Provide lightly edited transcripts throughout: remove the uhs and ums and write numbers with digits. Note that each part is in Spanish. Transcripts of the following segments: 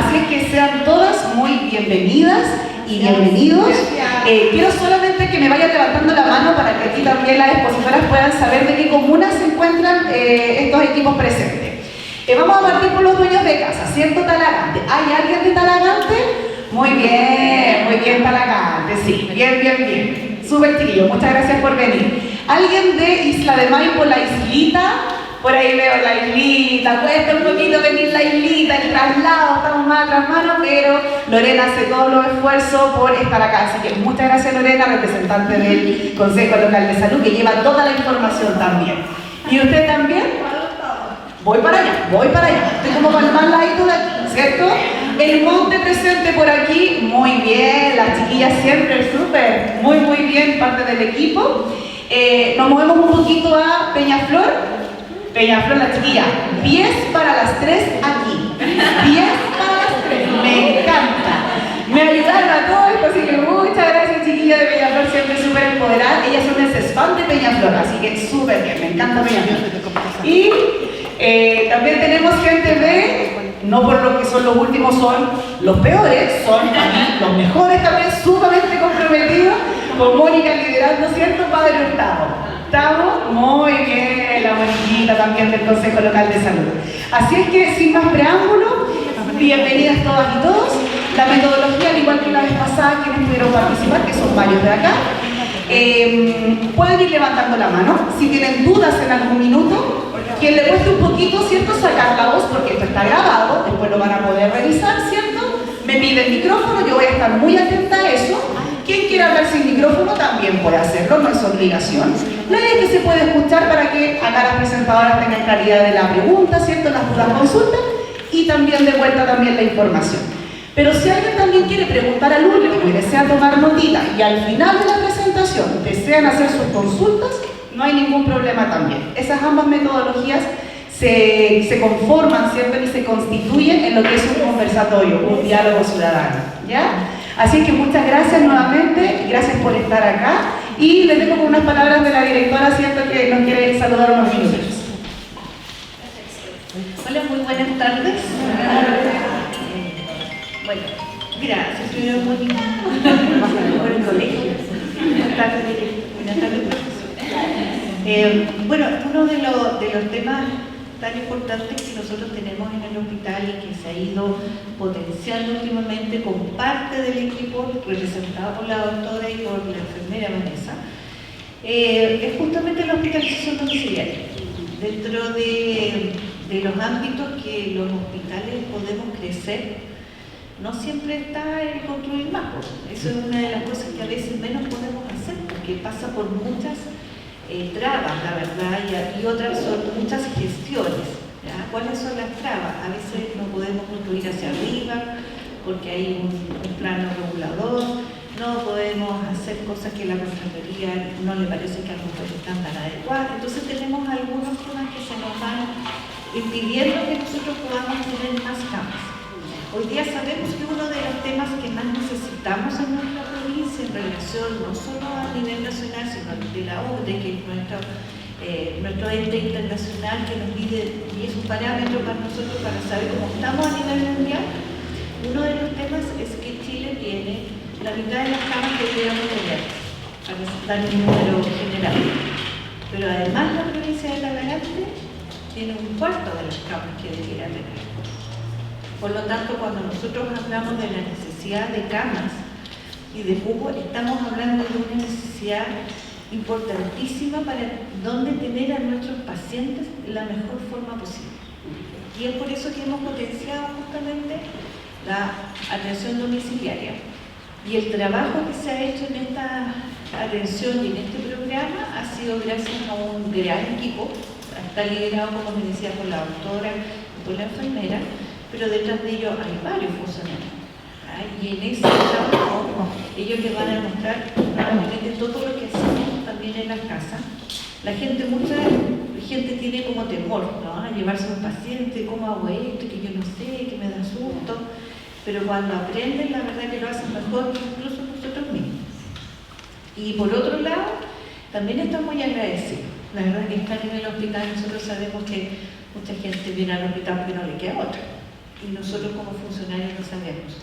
así es que sean todas muy bienvenidas y bienvenidos. Quiero solamente que me vayan levantando la mano para que aquí también las expositoras puedan saber de qué comunas se encuentran estos equipos presentes. Vamos a partir por los dueños de casa, ¿cierto? Talagante. ¿Hay alguien de Talagante? Muy bien Talagante, sí, bien. Súper chiquillo, muchas gracias por venir. ¿Alguien de Isla de Maipo, la islita? Por ahí veo la islita, cuesta un poquito venir la islita, el traslado, estamos más atrás mano, pero Lorena hace todos los esfuerzos por estar acá. Así que muchas gracias Lorena, representante del Consejo Local de Salud, que lleva toda la información también. ¿Y usted también? Voy para allá, estoy como para el más ladito de aquí, ¿cierto? El monte presente por aquí, muy bien, las chiquillas siempre súper, muy bien, parte del equipo. Nos movemos un poquito a Peñaflor, la chiquilla, 10 para las 3 aquí, 10 para las 3, me encanta. Me ayudaron a todo esto, así que muchas gracias chiquillas de Peñaflor, siempre súper empoderadas. Ellas son el fan de Peñaflor, así que súper bien, me encanta Peñaflor. Y también tenemos gente de, no por lo que son los últimos, son los peores, son también los mejores, también sumamente comprometidos, con Mónica liderando, ¿cierto? Padre Hurtado. Estamos muy bien, la Moniquita también del Consejo Local de Salud. Así es que, sin más preámbulo, bienvenidas todas y todos. La metodología, al igual que la vez pasada, quienes pudieron participar, que son varios de acá, pueden ir levantando la mano. Si tienen dudas en algún minuto, quien le cueste un poquito, ¿cierto?, sacar la voz, porque esto está grabado, después lo van a poder revisar, ¿cierto? Me pide el micrófono, yo voy a estar muy atenta a eso. Quien quiera hablar sin micrófono también puede hacerlo, no es obligación. La idea es que se puede escuchar para que acá las presentadoras tengan claridad de la pregunta, ¿cierto?, las dudas, consultas, y también de vuelta también la información. Pero si alguien también quiere preguntar al último y desea tomar notita y al final de la presentación desean hacer sus consultas, no hay ningún problema también. Esas ambas metodologías se conforman siempre y se constituyen en lo que es un conversatorio, un diálogo ciudadano, ¿ya? Así que muchas gracias nuevamente, gracias por estar acá y les dejo con unas palabras de la directora, ¿cierto?, que nos quiere saludar unos minutos. Hola, muy buenas tardes. Bueno, gracias, señora Mónica, por el colegio. Buenas tardes, profesor. Bueno, uno de los temas tan importantes que nosotros tenemos en el hospital y que se ha ido potenciando últimamente con parte del equipo representado por la doctora y por la enfermera Vanessa, es justamente la hospitalización domiciliaria. Dentro de los ámbitos que los hospitales podemos crecer, no siempre está el construir más. Eso es una de las cosas que a veces menos podemos hacer, porque pasa por muchas trabas, la verdad, y otras son muchas gestiones. ¿Ya? ¿Cuáles son las trabas? A veces no podemos construir hacia arriba, porque hay un plano regulador, no podemos hacer cosas que la Contraloría no le parece que a lo mejor están tan adecuadas. Entonces tenemos algunos temas que se nos van impidiendo que nosotros podamos tener más camas. Hoy día sabemos que uno de los temas que más necesitamos en nuestra provincia en relación no solo a nivel nacional, sino de la OCDE, que es nuestro ente internacional que nos mide y es un parámetro para nosotros para saber cómo estamos a nivel mundial. Uno de los temas es que Chile tiene la mitad de las camas que deberíamos tener, para dar un número general. Pero además la provincia de Talagante tiene un cuarto de las camas que debería tener. Por lo tanto, cuando nosotros hablamos de la necesidad de camas y de cupo, estamos hablando de una necesidad importantísima para dónde tener a nuestros pacientes la mejor forma posible. Y es por eso que hemos potenciado justamente la atención domiciliaria. Y el trabajo que se ha hecho en esta atención y en este programa ha sido gracias a un gran equipo. Está liderado, como les decía, por la doctora y por la enfermera, pero detrás de ellos hay varios funcionarios. Y en ese trabajo ellos les van a mostrar nuevamente todo lo que hacemos también en las casas. Mucha gente tiene como temor, ¿no?, a llevarse a un paciente, ¿cómo hago esto? Que yo no sé, que me da susto. Pero cuando aprenden, la verdad que lo hacen mejor que incluso nosotros mismos. Y por otro lado, también estamos muy agradecidos. La verdad que estar en el hospital, nosotros sabemos que mucha gente viene al hospital porque no le queda otra. y nosotros como funcionarios lo sabemos.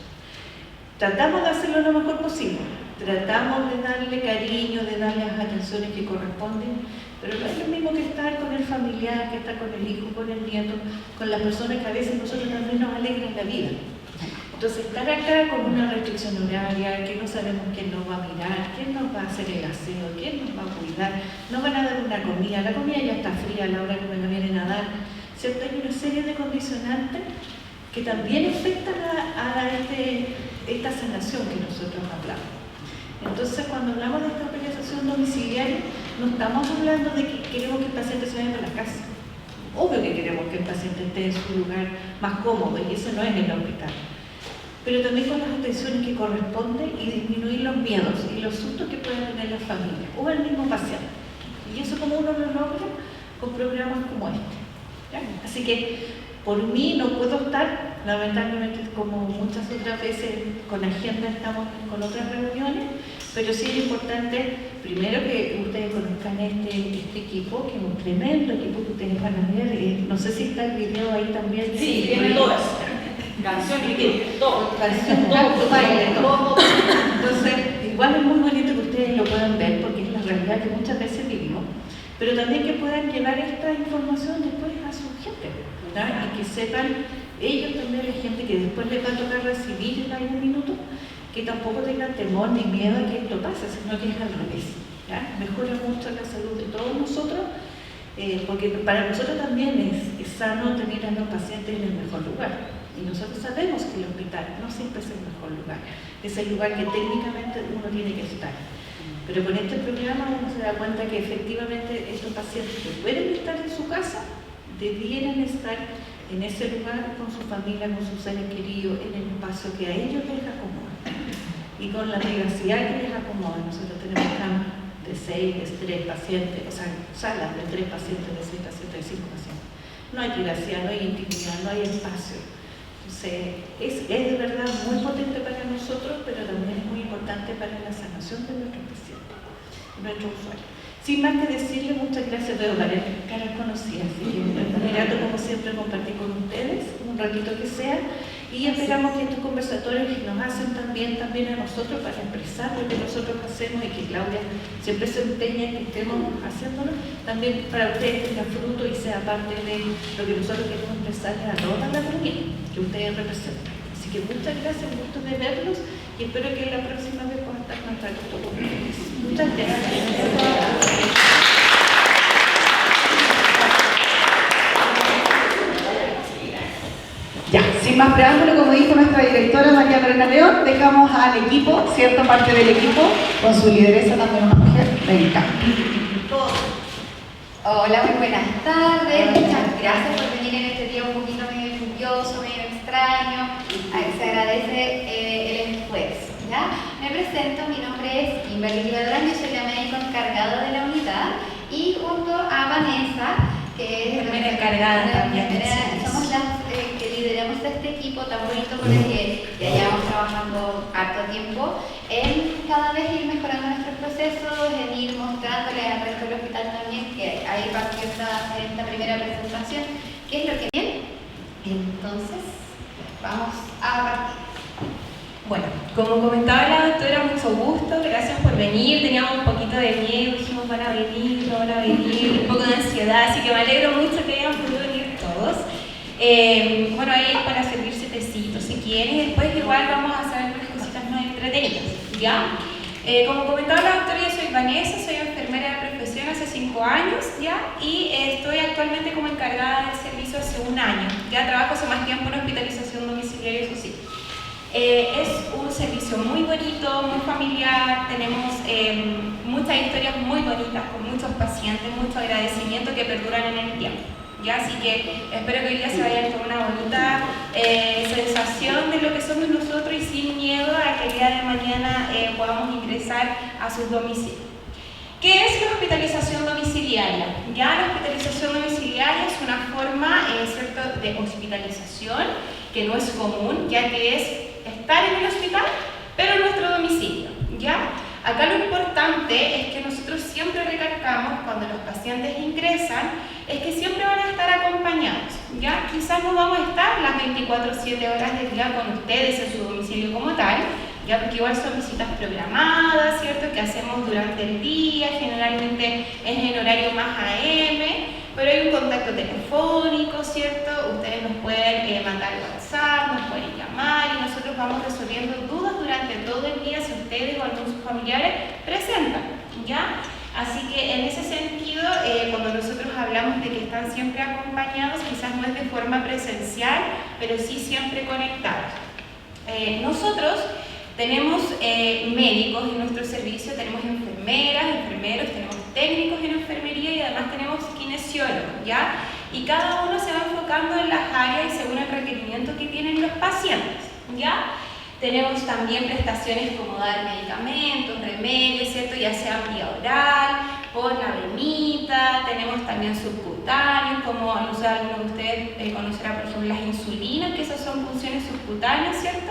Tratamos de hacerlo lo mejor posible, tratamos de darle cariño, de darle las atenciones que corresponden, pero no es lo mismo que estar con el familiar, que estar con el hijo, con el nieto, con las personas que a veces nosotros también nos alegran la vida. Entonces, estar acá con una restricción horaria, que no sabemos quién nos va a mirar, quién nos va a hacer el aseo, quién nos va a cuidar, no van a dar una comida, la comida ya está fría a la hora que me la vienen a dar, ¿cierto? Hay una serie de condicionantes que también afectan a esta sanación que nosotros hablamos. Entonces, cuando hablamos de esta hospitalización domiciliaria, no estamos hablando de que queremos que el paciente se vaya para la casa. Obvio que queremos que el paciente esté en su lugar más cómodo, y eso no es en el hospital. Pero también con las atenciones que corresponden y disminuir los miedos y los sustos que pueden tener las familias o el mismo paciente. Y eso como uno lo logra con programas como este. ¿Ya? Así que por mí no puedo estar, lamentablemente como muchas otras veces con agenda estamos con otras reuniones, pero sí es importante primero que ustedes conozcan este equipo, que es un tremendo equipo que ustedes van a ver. No sé si está el video ahí también. Sí, tiene todas. Canción y todo. Entonces, igual es muy bonito que ustedes lo puedan ver porque es la realidad que muchas veces vivimos, pero también que puedan llevar esta información después a su gente, ¿verdad? Y que sepan ellos también, la gente que después les va a tocar recibir en algún minuto, que tampoco tengan temor ni miedo a que esto pase, sino que es al revés, ¿ya? Mejora mucho la salud de todos nosotros, porque para nosotros también es sano tener a los pacientes en el mejor lugar. Y nosotros sabemos que el hospital no siempre es el mejor lugar, es el lugar que técnicamente uno tiene que estar. Pero con este programa uno se da cuenta que efectivamente estos pacientes que pueden estar en su casa, debieran estar en ese lugar con su familia, con sus seres queridos, en el espacio que a ellos les acomoda. Y con la privacidad que les acomoda. Nosotros tenemos camas de 6, de 3 pacientes, o sea, salas de 3 pacientes, de 6 pacientes, de 5 pacientes. No hay privacidad, no hay intimidad, no hay espacio. Es de verdad muy potente para nosotros, pero también es muy importante para la sanación de nuestros pacientes, de nuestros usuarios. Sin más que decirle, muchas gracias, veo varias caras conocidas, así que es muy grato como siempre compartir con ustedes, un ratito que sea, y esperamos que estos conversatorios nos hacen también a nosotros para expresar lo que nosotros hacemos y que Claudia siempre se empeña en que estemos haciéndolo, también para ustedes tenga fruto y sea parte de lo que nosotros queremos expresarles a toda la comunidad que ustedes representan. Así que muchas gracias, un gusto de verlos y espero que la próxima vez puedan estar más rato con ustedes. Muchas gracias. Ya, sin más preámbulo, como dijo nuestra directora María Lorena León, dejamos al equipo, cierto parte del equipo, con su lideresa también una mujer, Erika. Hola, muy buenas tardes, muchas gracias por venir en este día un poquito medio lluvioso, medio extraño, se agradece el esfuerzo, ¿ya? Me presento, mi nombre es Kimberly Durán, yo soy la médico encargada de la unidad y junto a Vanessa, que es la encargada también, somos las que lideramos este equipo tan bonito con el que ya llevamos trabajando harto tiempo en cada vez ir mejorando nuestros procesos, en ir mostrándole al resto del hospital también, que ahí partió esta primera presentación, qué es lo que viene. Entonces, vamos a partir. Bueno, como comentaba la doctora, mucho gusto, gracias por venir. Teníamos un poquito de miedo, dijimos van a venir, no van a venir, un poco de ansiedad, así que me alegro mucho que hayan podido venir todos. Bueno, ahí para servirse tecito si quieren, y después igual vamos a hacer algunas cositas más entretenidas, ¿ya? Como comentaba la doctora, yo soy Vanessa, soy enfermera de profesión hace 5 años, ¿ya? Y estoy actualmente como encargada del servicio hace 1 año. Ya trabajo hace más tiempo en hospitalización domiciliaria, eso sí. Es un servicio muy bonito, muy familiar, tenemos muchas historias muy bonitas con muchos pacientes, mucho agradecimiento que perduran en el tiempo. ¿Ya? Así que espero que hoy día se vayan con una bonita sensación de lo que somos nosotros y sin miedo a que el día de mañana podamos ingresar a sus domicilios. ¿Qué es la hospitalización domiciliaria? Ya la hospitalización domiciliaria es una forma ¿cierto? de hospitalización que no es común, ya que es estar en el hospital, pero en nuestro domicilio. ¿Ya? Acá lo importante es que nosotros siempre recalcamos cuando los pacientes ingresan, es que siempre van a estar acompañados. ¿ya? Quizás no vamos a estar las 24/7 horas del día con ustedes en su domicilio como tal, ya, porque igual son visitas programadas, ¿cierto? Que hacemos durante el día, generalmente es en horario más AM, pero hay un contacto telefónico, ¿cierto? Ustedes nos pueden mandar WhatsApp, nos pueden llamar y nosotros vamos resolviendo dudas durante todo el día si ustedes o algunos de sus familiares presentan, ¿ya? Así que en ese sentido, cuando nosotros hablamos de que están siempre acompañados, quizás no es de forma presencial, pero sí siempre conectados. Nosotros tenemos médicos en nuestro servicio, tenemos enfermeras, enfermeros, tenemos técnicos en enfermería y además tenemos kinesiólogos, ¿ya? Y cada uno se va enfocando en las áreas y según el requerimiento que tienen los pacientes, ¿ya? Tenemos también prestaciones como dar medicamentos, remedios, ¿cierto? Ya sea vía oral, por la venita, tenemos también subcutáneos, como no sé, algunos de ustedes conocerán, por ejemplo, las insulinas, que esas son funciones subcutáneas, ¿cierto?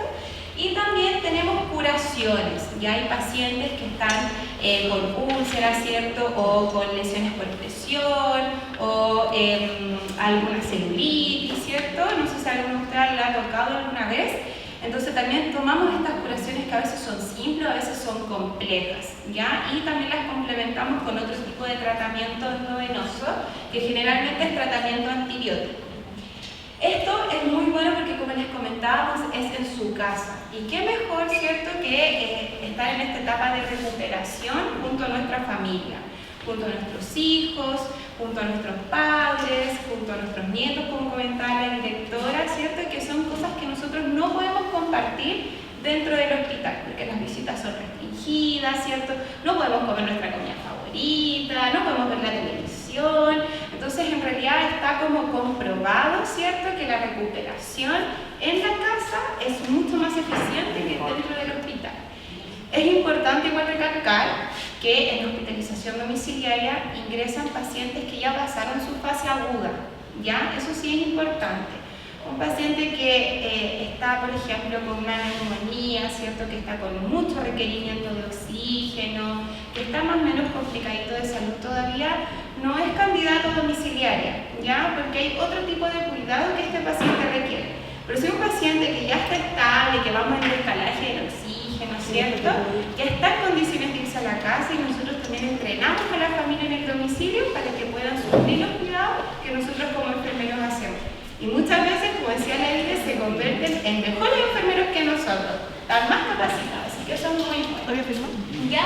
Y también tenemos curaciones, ya hay pacientes que están con úlceras, ¿cierto? O con lesiones por presión, o alguna celulitis, ¿cierto? No sé si a alguno de ustedes le ha tocado alguna vez. Entonces también tomamos estas curaciones que a veces son simples, a veces son complejas, ¿ya? Y también las complementamos con otro tipo de tratamiento endovenoso, que generalmente es tratamiento antibiótico. Esto es muy bueno porque, como les comentábamos, es en su casa. Y qué mejor, ¿cierto?, que estar en esta etapa de recuperación junto a nuestra familia, junto a nuestros hijos, junto a nuestros padres, junto a nuestros nietos, como comentaba la directora, ¿cierto?, que son cosas que nosotros no podemos compartir dentro del hospital, porque las visitas son restringidas, ¿cierto? No podemos comer nuestra comida favorita, no podemos ver la televisión. Entonces, en realidad está como comprobado, ¿cierto?, que la recuperación en la casa es mucho más eficiente que dentro del hospital. Es importante igual recalcar que en la hospitalización domiciliaria ingresan pacientes que ya pasaron su fase aguda, ¿ya? Eso sí es importante. Un paciente que está, por ejemplo, con una neumonía, ¿cierto?, que está con mucho requerimiento de oxígeno, que está más o menos complicadito de salud todavía, no es candidato a domiciliaria, ¿ya? Porque hay otro tipo de cuidado que este paciente requiere. Pero si es un paciente que ya está estable, que vamos en el escalaje del oxígeno, ¿cierto?, ya está en condiciones de irse a la casa y nosotros también entrenamos a la familia en el domicilio para que puedan sufrir los cuidados que nosotros como enfermeros hacemos. Y muchas veces, como decía la Edith, se convierten en mejores enfermeros que nosotros, están más capacitados, así que eso es muy bueno. ¿Ya?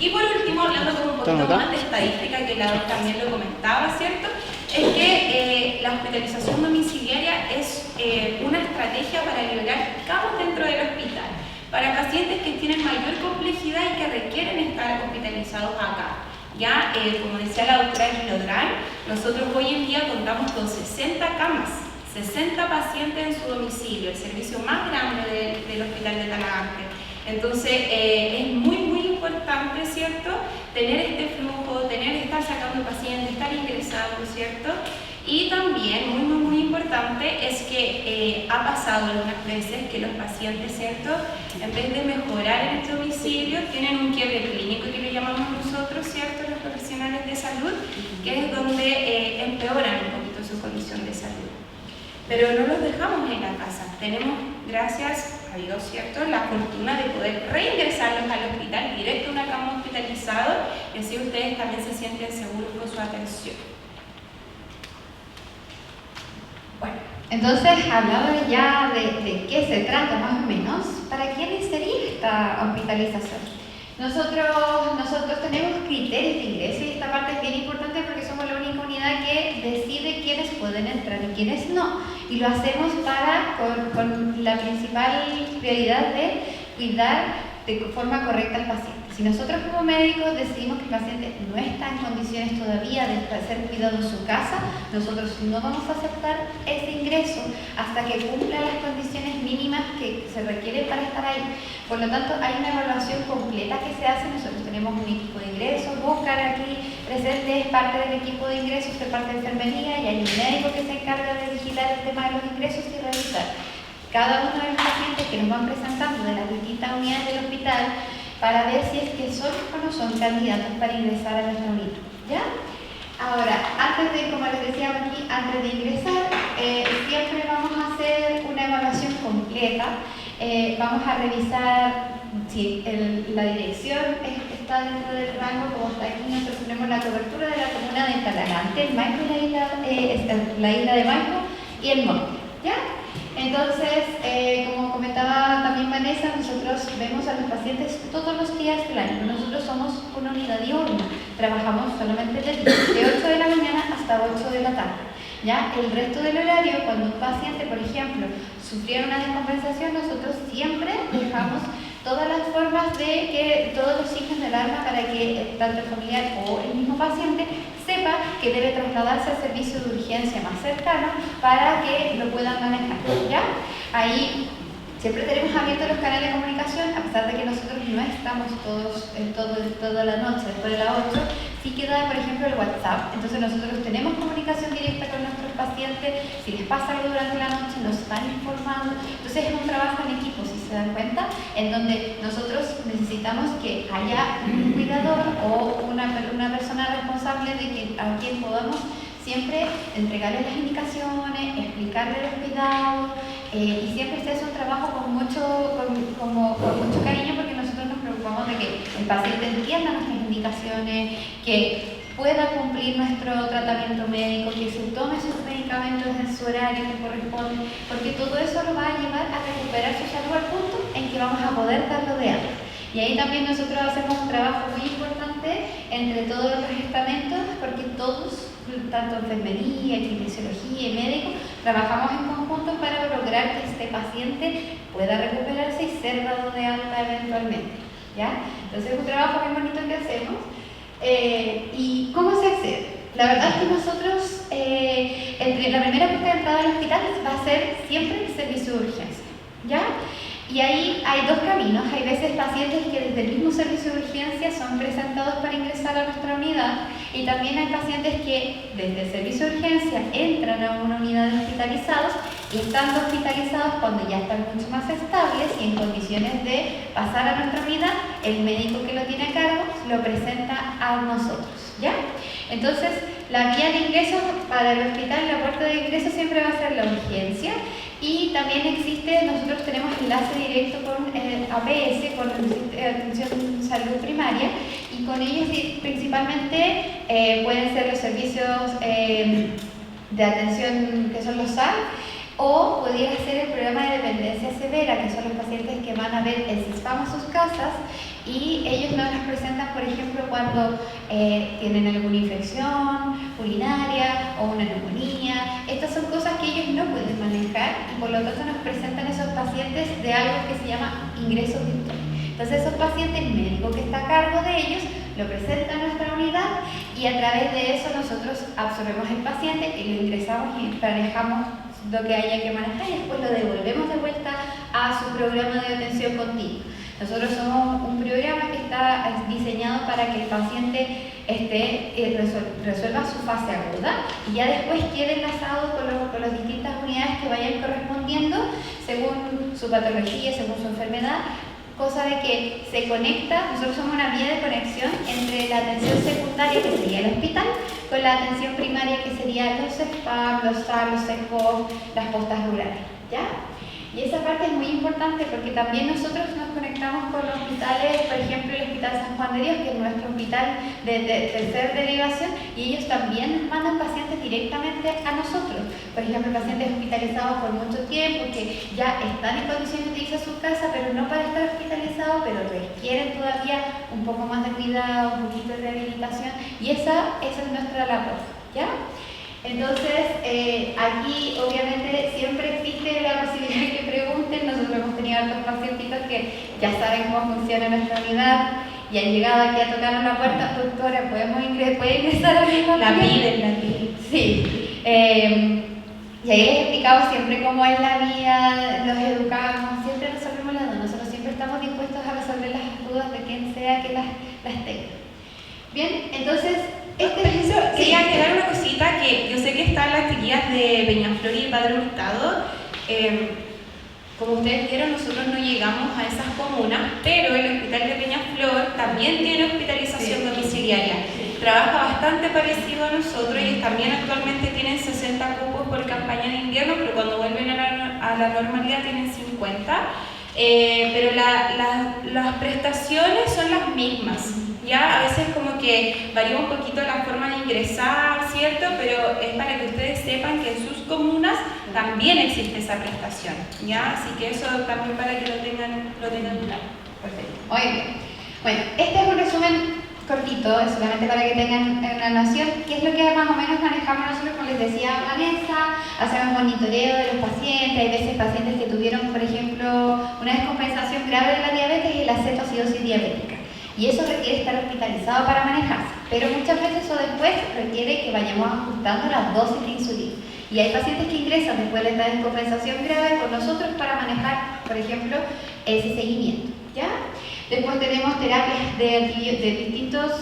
Y por último, hablando como un poquito más de estadística, que la también lo comentaba, ¿cierto?, es que la hospitalización domiciliaria es una estrategia para liberar cabos dentro del hospital, para pacientes que tienen mayor complejidad y que requieren estar hospitalizados acá. Ya, como decía la doctora Quilodrán, nosotros hoy en día contamos con 60 camas, 60 pacientes en su domicilio, el servicio más grande del Hospital de Talagante. Entonces, es muy importante, ¿cierto?, tener este flujo, estar sacando pacientes, estar ingresando, ¿cierto? Y también, muy importante, es que ha pasado algunas veces que los pacientes, ¿cierto?, en vez de mejorar en el domicilio, tienen un quiebre clínico, que le llamamos nosotros, ¿cierto?, los profesionales de salud, que es donde empeoran un poquito su condición de salud. Pero no los dejamos en la casa. Tenemos, gracias a Dios, ¿cierto?, la fortuna de poder reingresarlos al hospital, directo a una cama hospitalizado, y así ustedes también se sienten seguros con su atención. Bueno, entonces hablaba ya de qué se trata más o menos. ¿Para quién sería esta hospitalización? Nosotros tenemos criterios de ingreso y esta parte es bien importante porque somos la única unidad que decide quiénes pueden entrar y quiénes no. Y lo hacemos con la principal prioridad de cuidar de forma correcta al paciente. Si nosotros como médicos decidimos que el paciente no está en condiciones todavía de ser cuidado en su casa, nosotros no vamos a aceptar ese ingreso hasta que cumpla las condiciones mínimas que se requieren para estar ahí. Por lo tanto, hay una evaluación completa que se hace. Nosotros tenemos un equipo de ingresos, buscan aquí presente, es parte del equipo de ingresos, es parte de enfermería y hay un médico que se encarga de vigilar el tema de los ingresos y revisar cada uno de los pacientes que nos van presentando de las distintas unidades del hospital para ver si es que son o no son candidatos para ingresar a nuestra unidad, ¿ya? Ahora, antes de, como les decía aquí, antes de ingresar, siempre vamos a hacer una evaluación completa. Vamos a revisar si la dirección está dentro del rango, como está aquí. Nosotros tenemos la cobertura de la comuna de Talagante, el Maipo y la isla de Maipo y el monte, ¿ya? Entonces, como comentaba también Vanessa, nosotros vemos a los pacientes todos los días del año. Nosotros somos una unidad diurna, trabajamos solamente de 8 de la mañana hasta 8 de la tarde. ¿Ya? El resto del horario, cuando un paciente, por ejemplo, sufriera una descompensación, nosotros siempre dejamos todas las formas de que todos los signos de alarma para que tanto el familiar o el mismo paciente sepa que debe trasladarse al servicio de urgencia más cercano para que lo puedan manejar, ¿ya? Ahí siempre tenemos abiertos los canales de comunicación, a pesar de que nosotros no estamos toda la noche después de las 8, sí queda, por ejemplo, el WhatsApp. Entonces nosotros tenemos comunicación directa con nuestros pacientes, si les pasa algo durante la noche nos están informando. Entonces es un trabajo en equipo, si se dan cuenta, en donde nosotros necesitamos que haya un cuidador o una persona responsable a quien podamos siempre entregarle las indicaciones, explicarle los cuidados, y siempre se hace un trabajo con mucho cariño, porque nosotros nos preocupamos de que el paciente entienda nuestras indicaciones, que pueda cumplir nuestro tratamiento médico, que se tome sus medicamentos en su horario que corresponde, porque todo eso lo va a llevar a recuperar su salud al punto en que vamos a poder darlo de alta. Y ahí también nosotros hacemos un trabajo muy importante entre todos los estamentos, porque todos, tanto enfermería, kinesiología y médicos, trabajamos en conjunto para lograr que este paciente pueda recuperarse y ser dado de alta eventualmente, ¿ya? Entonces es un trabajo muy bonito que hacemos. ¿Y cómo se accede? La verdad es que nosotros, la primera puerta de entrada al hospital va a ser siempre el servicio de urgencia, ¿ya? Y ahí hay dos caminos. Hay veces pacientes que desde el mismo servicio de urgencia son presentados para ingresar a nuestra unidad, y también hay pacientes que desde el servicio de urgencia entran a una unidad de hospitalizados, y estando hospitalizados, cuando ya están mucho más estables y en condiciones de pasar a nuestra unidad, el médico que lo tiene a cargo lo presenta a nosotros, ¿ya? Entonces, la vía de ingreso para el hospital, la puerta de ingreso siempre va a ser la urgencia. Y también existe, nosotros tenemos enlace directo con APS, con Atención Salud Primaria, y con ellos principalmente pueden ser los servicios de atención que son los SAR, o pudiera ser el programa de dependencia severa, que son los pacientes que van a ver el CISPAM a sus casas, y ellos nos las presentan, por ejemplo, cuando tienen alguna infección urinaria o una neumonía. Estas son cosas que ellos no pueden manejar, y por lo tanto nos presentan esos pacientes de algo que se llama ingreso virtual. Entonces esos pacientes, el médico que está a cargo de ellos lo presenta a nuestra unidad, y a través de eso nosotros absorbemos el paciente y lo ingresamos y manejamos lo que haya que manejar, y después lo devolvemos de vuelta a su programa de atención continua. Nosotros somos un programa que está diseñado para que el paciente resuelva su fase aguda, y ya después quede enlazado con las distintas unidades que vayan correspondiendo según su patología, según su enfermedad, cosa de que se conecta. Nosotros somos una vía de conexión entre la atención secundaria, que sería el hospital, con la atención primaria, que serían los SPAM, los SAR, los SECOV, las postas rurales, ¿ya? Y esa parte es muy importante, porque también nosotros nos conectamos con los hospitales, por ejemplo el Hospital San Juan de Dios, que es nuestro hospital de tercera derivación, y ellos también mandan pacientes directamente a nosotros. Por ejemplo, pacientes hospitalizados por mucho tiempo, que ya están en condiciones de irse a su casa, pero no para estar hospitalizados, pero requieren todavía un poco más de cuidado, un poquito de rehabilitación, y esa es nuestra labor, ¿ya? Entonces, aquí obviamente siempre existe la posibilidad de que pregunten. Nosotros hemos tenido otros pacientitos que ya saben cómo funciona nuestra unidad y han llegado aquí a tocarnos la puerta. Doctora, ¿puede ingresar a mi familia? La piden. Sí. Y ahí les explicamos siempre cómo es la vida, los educamos, siempre resolvemos las dudas. Nosotros siempre estamos dispuestos a resolver las dudas de quien sea que las tenga. Bien, entonces... Quería agregar una cosita, que yo sé que están las chiquillas de Peñaflor y Padre Hurtado. Como ustedes vieron, nosotros no llegamos a esas comunas, pero el hospital de Peñaflor también tiene hospitalización domiciliaria. trabaja bastante parecido a nosotros. Ellos también actualmente tienen 60 cupos por campaña de invierno, pero cuando vuelven a la normalidad tienen 50. Pero las prestaciones son las mismas. Ya a veces como que varía un poquito la forma de ingresar, ¿cierto? Pero es para que ustedes sepan que en sus comunas también existe esa prestación, ¿ya? Así que eso también para que lo tengan claro. Perfecto. Muy bien. Bueno, este es un resumen cortito, solamente para que tengan una noción, qué es lo que más o menos manejamos nosotros, como les decía Vanessa, hacemos monitoreo de los pacientes, hay veces pacientes que tuvieron, por ejemplo, una descompensación grave de la diabetes y la acetoacidosis diabética. Y eso requiere estar hospitalizado para manejarse, pero muchas veces eso después requiere que vayamos ajustando las dosis de insulina. Y hay pacientes que ingresan después de esta descompensación grave con nosotros para manejar, por ejemplo, ese seguimiento, ¿ya? Después tenemos terapias de distintos,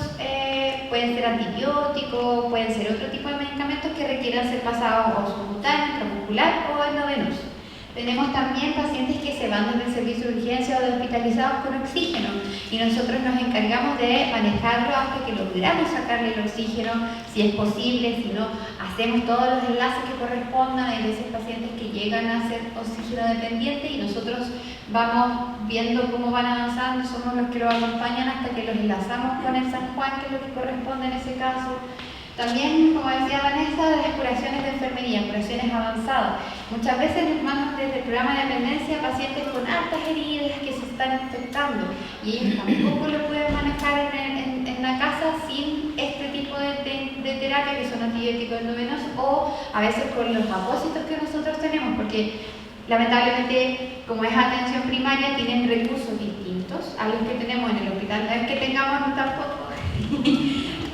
pueden ser antibióticos, pueden ser otro tipo de medicamentos que requieran ser pasados o subcutáneo, intramuscular o endovenoso. Tenemos también pacientes que se van desde el servicio de urgencia o de hospitalizados con oxígeno y nosotros nos encargamos de manejarlo hasta que logramos sacarle el oxígeno, si es posible, si no, hacemos todos los enlaces que correspondan. Hay veces pacientes que llegan a ser oxígeno dependiente y nosotros vamos viendo cómo van avanzando, somos los que los acompañan hasta que los enlazamos con el San Juan, que es lo que corresponde en ese caso. También, como decía Vanessa, de las curaciones de enfermería, curaciones avanzadas. Muchas veces nos mandan desde el programa de dependencia pacientes con altas heridas que se están infectando y ellos tampoco lo pueden manejar en la casa sin este tipo de terapia, que son antibióticos endovenosos, o a veces con los apósitos que nosotros tenemos, porque lamentablemente, como es atención primaria, tienen recursos distintos a los que tenemos en el hospital. No es que tengamos tampoco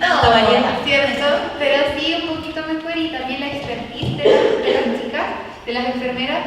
tanto variedad, ¿cierto? Pero sí un poquito mejor, y también la expertise de las chicas, de las enfermeras,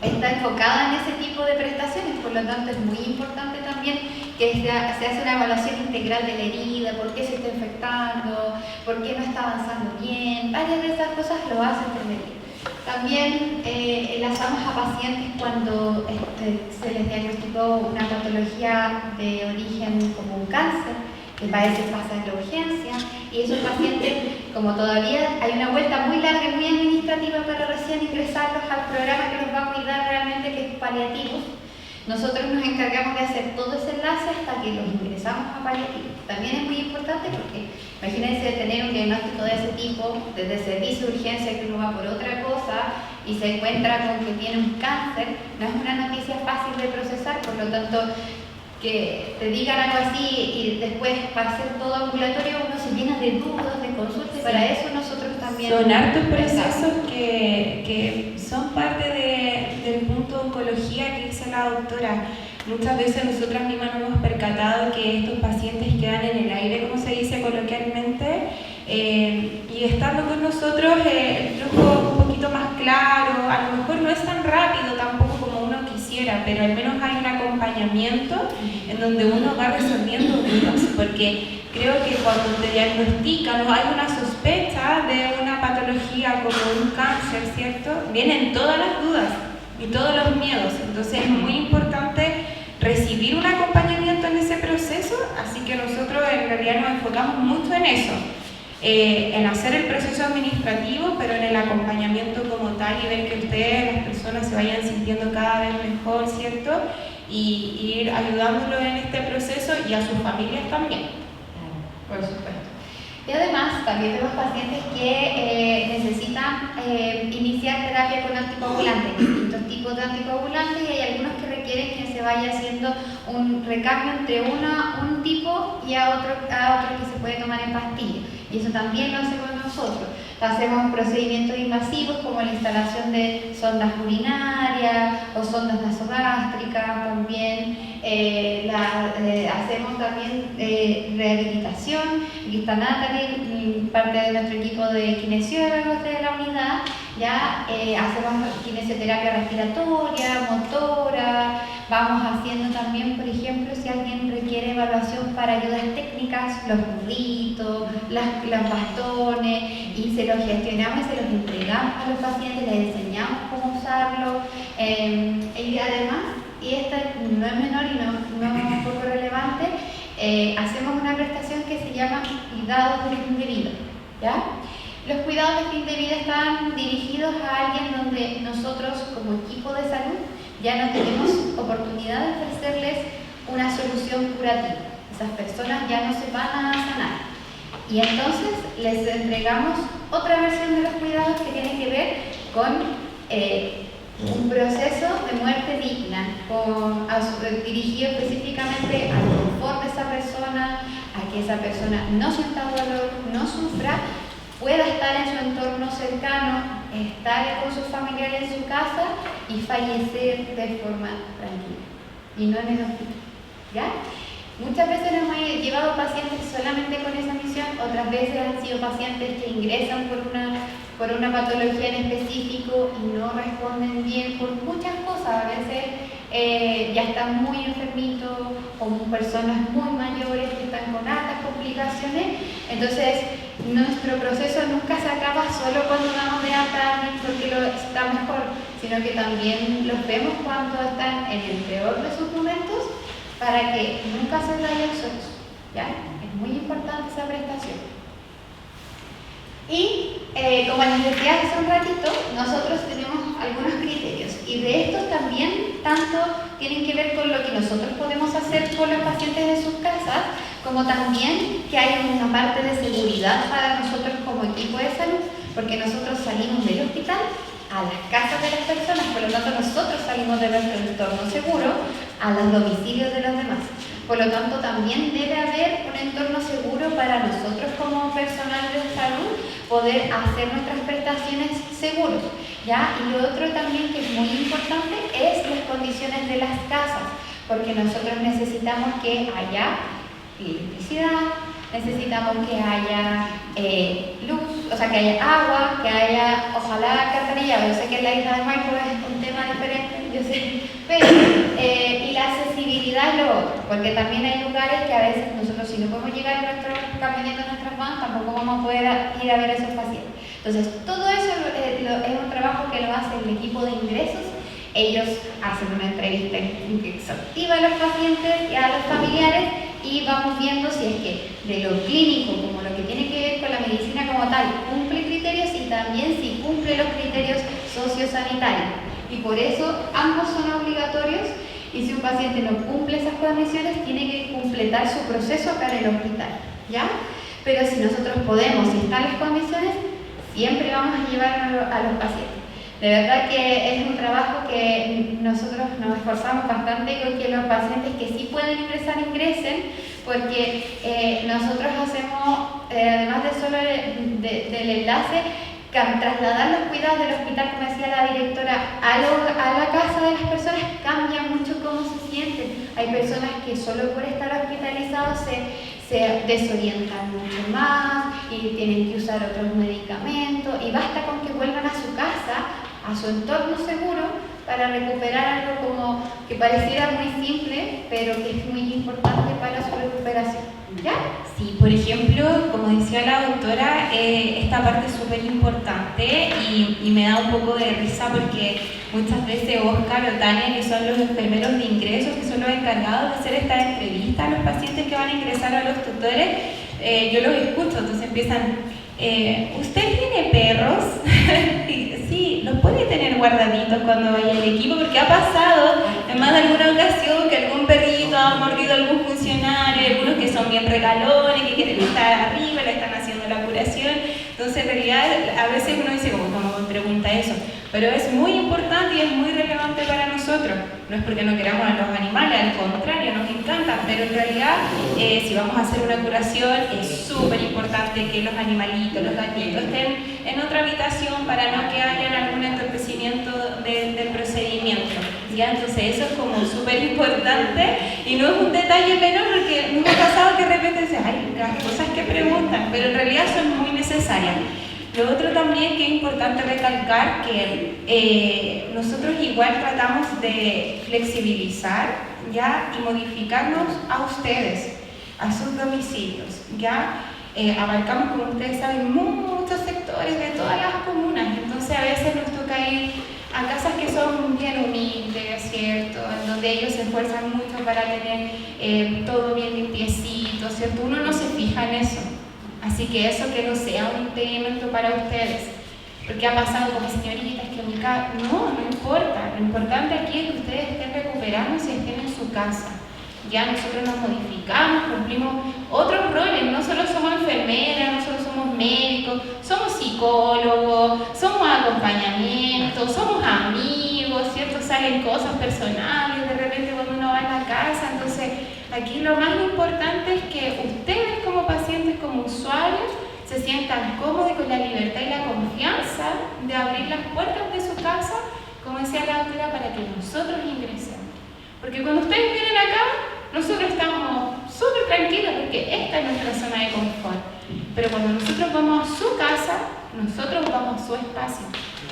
está enfocada en ese tipo de prestaciones. Por lo tanto, es muy importante también que se hace una evaluación integral de la herida, por qué se está infectando, por qué no está avanzando bien. Varias de esas cosas lo hace enfermería. También enlazamos a pacientes cuando se les diagnosticó una patología de origen como un cáncer, que parece pasa en la urgencia, y esos pacientes, como todavía hay una vuelta muy larga y muy administrativa para recién ingresarlos al programa que los va a cuidar realmente, que es paliativos, nosotros nos encargamos de hacer todo ese enlace hasta que los ingresamos a paliativos. También es muy importante porque imagínense tener un diagnóstico de ese tipo desde el servicio de urgencia, que uno va por otra cosa y se encuentra con que tiene un cáncer, no es una noticia fácil de procesar. Por lo tanto, que te digan algo así y después para hacer todo ambulatorio uno se llena de dudas, de consultas, y para eso nosotros también... Son hartos procesos que son parte del punto de oncología que dice la doctora. Muchas veces nosotras mismas nos hemos percatado que estos pacientes quedan en el aire, como se dice coloquialmente, y estando con nosotros el flujo un poquito más claro, a lo mejor no es tan rápido tampoco como uno quisiera, pero al menos hay un acompañamiento en donde uno va resolviendo dudas, porque creo que cuando te diagnostican o hay una sospecha de una patología como un cáncer, ¿cierto? Vienen todas las dudas y todos los miedos, entonces es muy importante recibir un acompañamiento en ese proceso, así que nosotros en realidad nos enfocamos mucho en eso. En hacer el proceso administrativo, pero en el acompañamiento como tal, y ver que ustedes, las personas, se vayan sintiendo cada vez mejor, ¿cierto? Y ir ayudándolo en este proceso y a sus familias también. Por supuesto. Y además, también vemos pacientes que necesitan iniciar terapia con anticoagulantes, distintos tipos de anticoagulantes, y hay algunos que requieren que se vaya haciendo un recambio entre un tipo y a otro que se puede tomar en pastillas. Y eso también lo hacemos nosotros. Hacemos procedimientos invasivos como la instalación de sondas urinarias o sondas nasogástricas también. Hacemos también rehabilitación. Aquí está Natalie, parte de nuestro equipo de kinesiólogos de la unidad. Ya hacemos kinesioterapia respiratoria, motora. Vamos haciendo también, por ejemplo, si alguien requiere evaluación para ayudas técnicas, los burritos, los bastones, y se los gestionamos y se los entregamos a los pacientes, les enseñamos cómo usarlo. Y además, y esta no es menor y no es un poco relevante, hacemos una prestación que se llama cuidados de fin de vida, ¿ya? Los cuidados de fin de vida están dirigidos a alguien donde nosotros como equipo de salud ya no tenemos oportunidad de ofrecerles una solución curativa. Esas personas ya no se van a sanar. Y entonces les entregamos otra versión de los cuidados que tiene que ver con un proceso de muerte digna, dirigido específicamente al confort de esa persona, a que esa persona no sienta dolor, no sufra, pueda estar en su entorno cercano, estar con sus familiares en su casa y fallecer de forma tranquila, y no en el hospital, ¿ya? Muchas veces nos han llevado pacientes solamente con esa misión, otras veces han sido pacientes que ingresan por una patología en específico y no responden bien por muchas cosas. A veces ya están muy enfermitos o personas muy mayores que están con altas complicaciones. Entonces, nuestro proceso nunca se acaba solo cuando damos de alta a alguien porque está mejor, sino que también los vemos cuando están en el peor de sus momentos, para que nunca se vayan solos, ¿ya? Es muy importante esa prestación. Y como les decía hace un ratito, nosotros tenemos algunos criterios y de estos también tanto tienen que ver con lo que nosotros podemos hacer con los pacientes en sus casas, como también que hay una parte de seguridad para nosotros como equipo de salud, porque nosotros salimos del hospital a las casas de las personas, por lo tanto nosotros salimos de nuestro entorno seguro a los domicilios de los demás. Por lo tanto también debe haber un entorno seguro para nosotros como personal de salud poder hacer nuestras prestaciones seguros, ¿ya? Y lo otro también que es muy importante es las condiciones de las casas, porque nosotros necesitamos que haya electricidad, necesitamos que haya luz, o sea, que haya agua, que haya, ojalá, alcantarillado. Yo sé que en la isla de Maipo es un tema diferente, yo sé, pero, y la accesibilidad es lo otro, porque también hay lugares que a veces nosotros, si no podemos llegar en nuestros camionetas, en nuestras vans, tampoco vamos a poder ir a ver a esos pacientes. Entonces, todo eso es un trabajo que lo hace el equipo de ingresos. Ellos hacen una entrevista exhaustiva a los pacientes y a los familiares y vamos viendo si es que de lo clínico, como lo que tiene que ver con la medicina como tal, cumple criterios y también si cumple los criterios sociosanitarios. Y por eso ambos son obligatorios y si un paciente no cumple esas condiciones, tiene que completar su proceso acá en el hospital, ¿ya? Pero si nosotros podemos y están las condiciones, siempre vamos a llevar a los pacientes. De verdad que es un trabajo que nosotros nos esforzamos bastante con que los pacientes que sí pueden ingresar, ingresen, porque nosotros hacemos, además de solo del enlace, trasladar los cuidados del hospital, como decía la directora, a la casa de las personas cambia mucho cómo se sienten. Hay personas que solo por estar hospitalizados se desorientan mucho más y tienen que usar otros medicamentos y basta con que vuelvan a su casa, a su entorno seguro, para recuperar algo como que pareciera muy simple, pero que es muy importante para su recuperación. ¿Ya? Sí, por ejemplo, como decía la doctora, esta parte es súper importante y me da un poco de risa porque muchas veces Oscar o Tania, que son los enfermeros de ingresos, que son los encargados de hacer esta entrevista a los pacientes que van a ingresar a los tutores, yo los escucho, entonces empiezan, ¿usted tiene perros? Sí, los puede tener guardaditos cuando vaya el equipo, porque ha pasado en más de alguna ocasión que algún perrito ha mordido a algún funcionario, algunos que son bien regalones, que quieren estar arriba, le están haciendo la curación. Entonces, en realidad, a veces uno dice, ¿cómo me pregunta eso? Pero es muy importante y es muy relevante para nosotros. No es porque no queramos a los animales, al contrario, nos encantan, pero en realidad, si vamos a hacer una curación, es súper importante que los animalitos, los gatitos estén en otra habitación para no que haya algún entorpecimiento del procedimiento. ¿Ya? Entonces eso es como súper importante y no es un detalle menor porque me ha pasado que de repente dicen, ay, las cosas que preguntan, pero en realidad son muy necesarias. Lo otro también que es importante recalcar que nosotros igual tratamos de flexibilizar, ¿ya? Y modificarnos a ustedes, a sus domicilios, ¿ya? Abarcamos, como ustedes saben, muchos sectores de todas las comunas, entonces a veces nos toca ir a casas que son bien humildes, ¿cierto? En donde ellos se esfuerzan mucho para tener todo bien limpiecito, ¿cierto? Uno no se fija elijan eso. Así que eso que no sea un impedimento para ustedes. Porque ha pasado como señoritas que no importa. Lo importante aquí es que ustedes estén recuperándose y estén en su casa. Ya nosotros nos modificamos, cumplimos otros roles, no solo somos enfermeras, no solo somos médicos, somos psicólogos, somos acompañamiento, somos amigos, ¿cierto? Salen cosas personales de repente cuando uno va a la casa. Entonces aquí lo más importante es que ustedes como pacientes, como usuarios, se sientan cómodos y con la libertad y la confianza de abrir las puertas de su casa, como decía la doctora, para que nosotros ingresemos. Porque cuando ustedes vienen acá, nosotros estamos súper tranquilos porque esta es nuestra zona de confort. Pero cuando nosotros vamos a su casa, nosotros vamos a su espacio,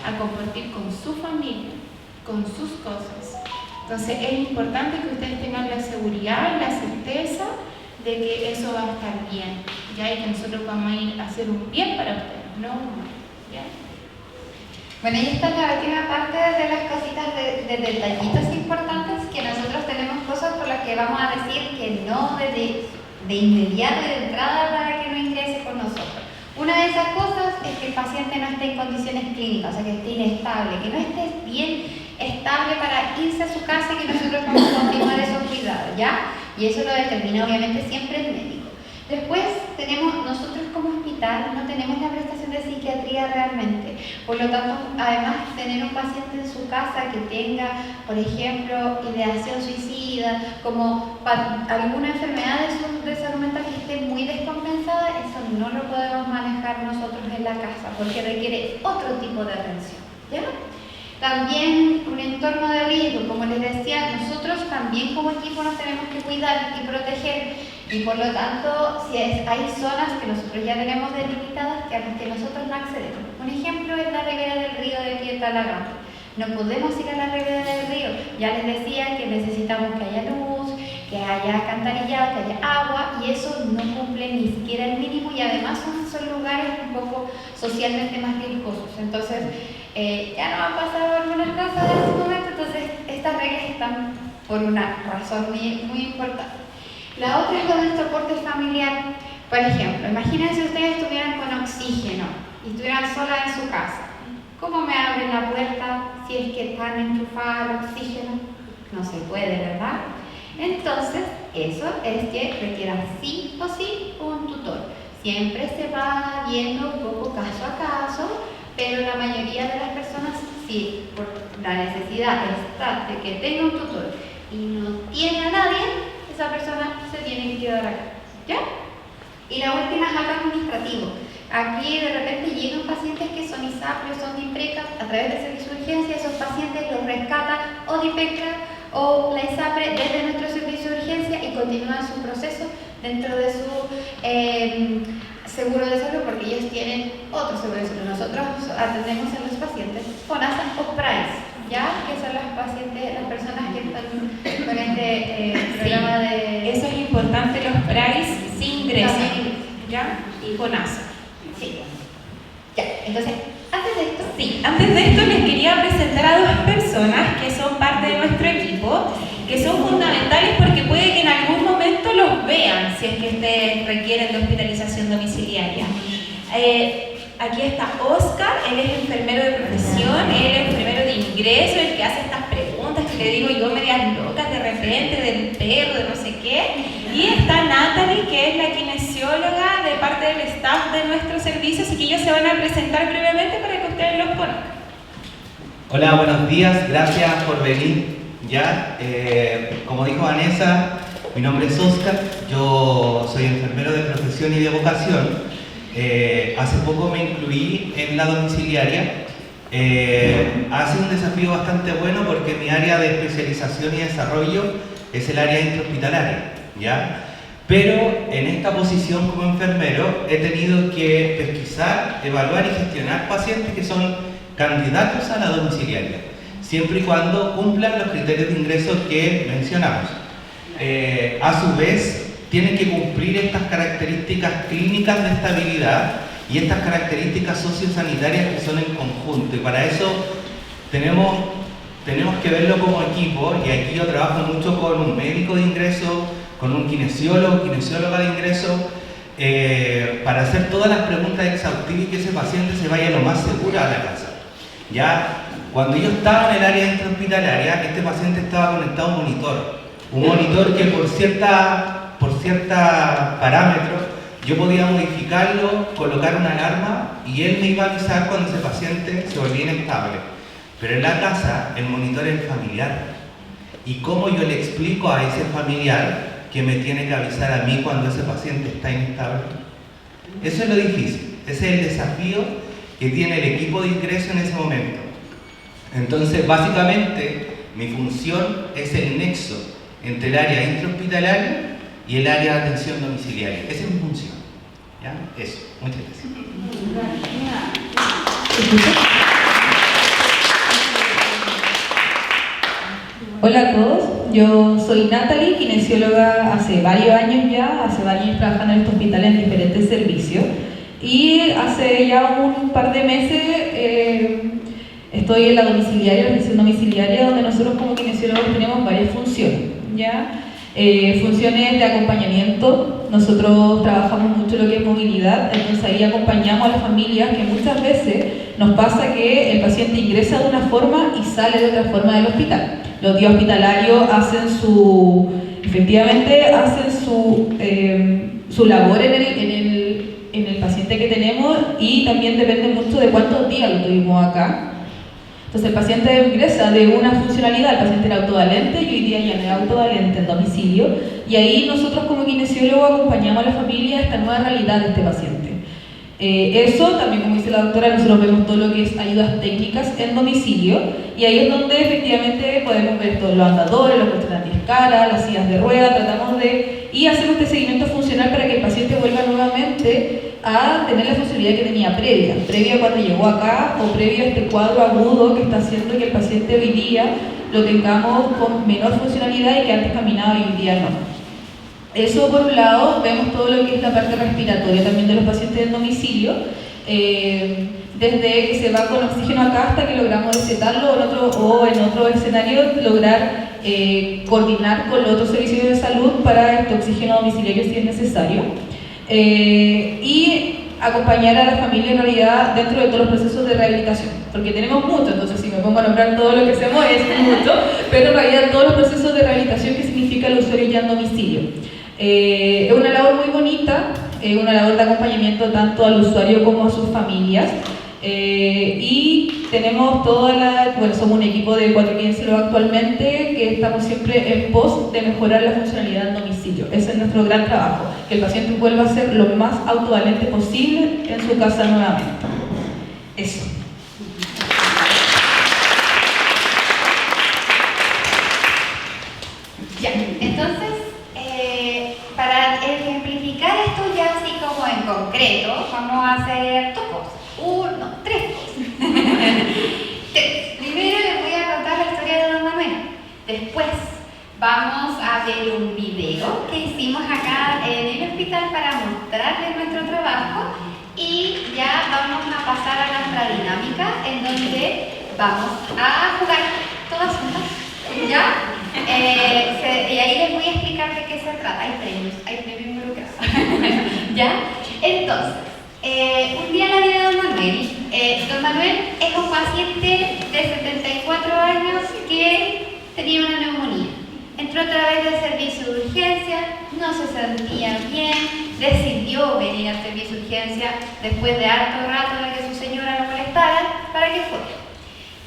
a compartir con su familia, con sus cosas. Entonces es importante que ustedes tengan la seguridad, la certeza de que eso va a estar bien, ¿ya? Y que nosotros vamos a ir a hacer un bien para ustedes, no un mal, ¿ya? Bueno, y esta es la última parte de las cositas de detallitos importantes, que nosotros tenemos cosas por las que vamos a decir que no de inmediato y de entrada para que no ingrese con nosotros. Una de esas cosas es que el paciente no esté en condiciones clínicas, o sea, que esté inestable, que no esté bien estable para irse a su casa y que nosotros vamos a continuar esos cuidados, ¿ya? Y eso lo determina obviamente siempre el médico. Después nosotros como hospital no tenemos la prestación de psiquiatría realmente, por lo tanto, además tener un paciente en su casa que tenga, por ejemplo, ideación suicida, como alguna enfermedad de salud mental que esté muy descompensada, eso no lo podemos manejar nosotros en la casa, porque requiere otro tipo de atención, ¿ya? También un entorno de riesgo, como les decía, nosotros también como equipo nos tenemos que cuidar y proteger, y por lo tanto hay zonas que nosotros ya tenemos delimitadas que a las que nosotros no accedemos. Un ejemplo es la ribera del río de aquí en Talagante. No podemos ir a la ribera del río. Ya les decía que necesitamos que haya luz, que haya alcantarillado, que haya agua, y eso no cumple ni siquiera el mínimo, y además son lugares un poco socialmente más riesgosos. Entonces, ya nos han pasado algunas cosas en ese momento, entonces estas reglas están por una razón muy importante. La otra es lo del soporte familiar. Por ejemplo, imagínense ustedes estuvieran con oxígeno y estuvieran solas en su casa. ¿Cómo me abren la puerta si es que están enchufadas al oxígeno? No se puede, ¿verdad? Entonces, eso es que requiera sí o sí un tutor. Siempre se va viendo un poco caso a caso, pero la mayoría de las personas, sí, por la necesidad está de que tenga un tutor y no tiene a nadie, esa persona se tiene que quedar acá, ¿ya? Y la última es acto administrativo. Aquí de repente llegan pacientes que son ISAPRE o son DIPRECA a través del servicio de urgencia. Esos pacientes los rescata o DIPRECA o la ISAPRE desde nuestro servicio de urgencia y continúan su proceso dentro de su seguro de salud, porque ellos tienen otro seguro de salud. Nosotros atendemos a los pacientes FONASA o PRICE, ¿ya? Que son las personas que están con este programa de... Eso es importante, los PRICE sí ingresan, ¿ya? Y FONASA. Sí. Ya, entonces, antes de esto... Sí, antes de esto les quería presentar a dos personas que son parte de nuestro equipo, que son fundamentales porque puede que en algún momento los vean si es que ustedes requieren de hospitalización domiciliaria. Aquí está Oscar, él es enfermero de profesión, él es enfermero de ingreso, el que hace estas preguntas que le digo yo medias locas de repente, del perro, de no sé qué. Y está Natalie, que es la kinesióloga de parte del staff de nuestro servicio, así que ellos se van a presentar brevemente para que ustedes los conozcan. Hola, buenos días, gracias por venir. Ya, como dijo Vanessa, mi nombre es Oscar, yo soy enfermero de profesión y de vocación. Hace poco me incluí en la domiciliaria. Ha sido un desafío bastante bueno porque mi área de especialización y desarrollo es el área intrahospitalaria, ¿ya? Pero en esta posición como enfermero he tenido que pesquisar, evaluar y gestionar pacientes que son candidatos a la domiciliaria, siempre y cuando cumplan los criterios de ingreso que mencionamos. A su vez, tienen que cumplir estas características clínicas de estabilidad y estas características sociosanitarias que son en conjunto, y para eso tenemos que verlo como equipo, y aquí yo trabajo mucho con un médico de ingreso, con un kinesiólogo, kinesióloga de ingreso, para hacer todas las preguntas exhaustivas y que ese paciente se vaya lo más seguro a la casa. Ya, cuando yo estaba en el área intrahospitalaria, este paciente estaba conectado a un monitor que por cierta parámetros yo podía modificarlo, colocar una alarma y él me iba a avisar cuando ese paciente se volvía inestable. Pero en la casa el monitor es familiar. ¿Y cómo yo le explico a ese familiar que me tiene que avisar a mí cuando ese paciente está inestable? Eso es lo difícil, ese es el desafío que tiene el equipo de ingreso en ese momento. Entonces, básicamente, mi función es el nexo entre el área intrahospitalaria y el área de atención domiciliaria. Esa es mi función. ¿Ya? Eso. Muchas gracias. Hola a todos, yo soy Natalie, kinesióloga hace varios años trabajando en este hospital en diferentes servicios y hace ya un par de meses estoy en la atención domiciliaria, donde nosotros como kinesiólogos tenemos varias funciones, ¿ya? Funciones de acompañamiento. Nosotros trabajamos mucho lo que es movilidad, entonces ahí acompañamos a las familias, que muchas veces nos pasa que el paciente ingresa de una forma y sale de otra forma del hospital. Los días hospitalarios efectivamente hacen su labor en el paciente que tenemos, y también depende mucho de cuántos días lo tuvimos acá. Entonces el paciente ingresa de una funcionalidad, el paciente era autovalente y hoy día ya no es autovalente en domicilio, y ahí nosotros como kinesiólogos acompañamos a la familia a esta nueva realidad de este paciente. Eso también, como dice la doctora, nosotros vemos todo lo que es ayudas técnicas en domicilio, y ahí es donde efectivamente podemos ver todos los andadores, los colchones antiescala, las sillas de rueda, y hacemos este seguimiento funcional para que el paciente vuelva nuevamente a tener la funcionalidad que tenía previa cuando llegó acá, o previo a este cuadro agudo que está haciendo que el paciente hoy día lo tengamos con menor funcionalidad y que antes caminaba y hoy día no. Eso por un lado. Vemos todo lo que es la parte respiratoria también de los pacientes en domicilio, desde que se va con oxígeno acá hasta que logramos recetarlo, o en otro escenario lograr coordinar con los otros servicios de salud para este oxígeno domiciliario si es necesario, y acompañar a la familia en realidad dentro de todos los procesos de rehabilitación, porque tenemos mucho, entonces si me pongo a nombrar todo lo que hacemos es mucho, pero en realidad todos los procesos de rehabilitación que significa el usuario ya en domicilio. Es una labor muy bonita, una labor de acompañamiento tanto al usuario como a sus familias, y tenemos somos un equipo de 4 kinesiólogos actualmente que estamos siempre en pos de mejorar la funcionalidad en domicilio. Ese es nuestro gran trabajo, que el paciente vuelva a ser lo más autovalente posible en su casa nuevamente. Eso. Ya, entonces, para ejemplificar esto ya así como en concreto, vamos a hacer 2 cosas. 3 cosas. Primero les voy a contar la historia de Don Manuel. Después vamos a ver un video que hicimos acá en el hospital para mostrarles nuestro trabajo, y ya vamos a pasar a nuestra dinámica en donde vamos a jugar todas juntas. ¿Ya? Y ahí les voy a explicar de qué se trata. Hay premios involucrados. ¿Ya? Entonces, un día en la vida de Don Manuel. Don Manuel es un paciente de 74 años que tenía una neumonía. Entró a través del servicio de urgencia, no se sentía bien, decidió venir al servicio de urgencia después de harto rato de que su señora lo molestara para que fuera.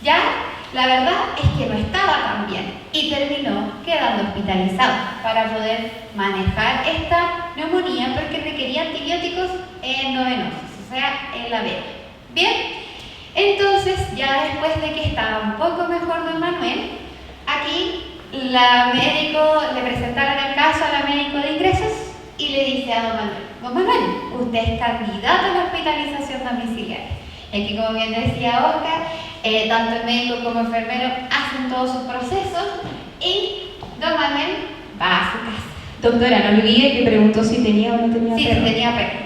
Ya, la verdad es que no estaba tan bien y terminó quedando hospitalizado para poder manejar esta neumonía, porque requería antibióticos endovenosos, o sea, en la vena. Bien, entonces ya después de que estaba un poco mejor Don Manuel, aquí la médico le presentaron el caso a la médico de ingresos y le dice a Don Manuel, usted es candidato a la hospitalización domiciliaria. Y aquí, como bien decía Oscar, tanto el médico como el enfermero hacen todos sus procesos y Don Manuel va a su casa. Doctora, no olvide que preguntó si tenía o no tenía perro. Sí, tenía perro.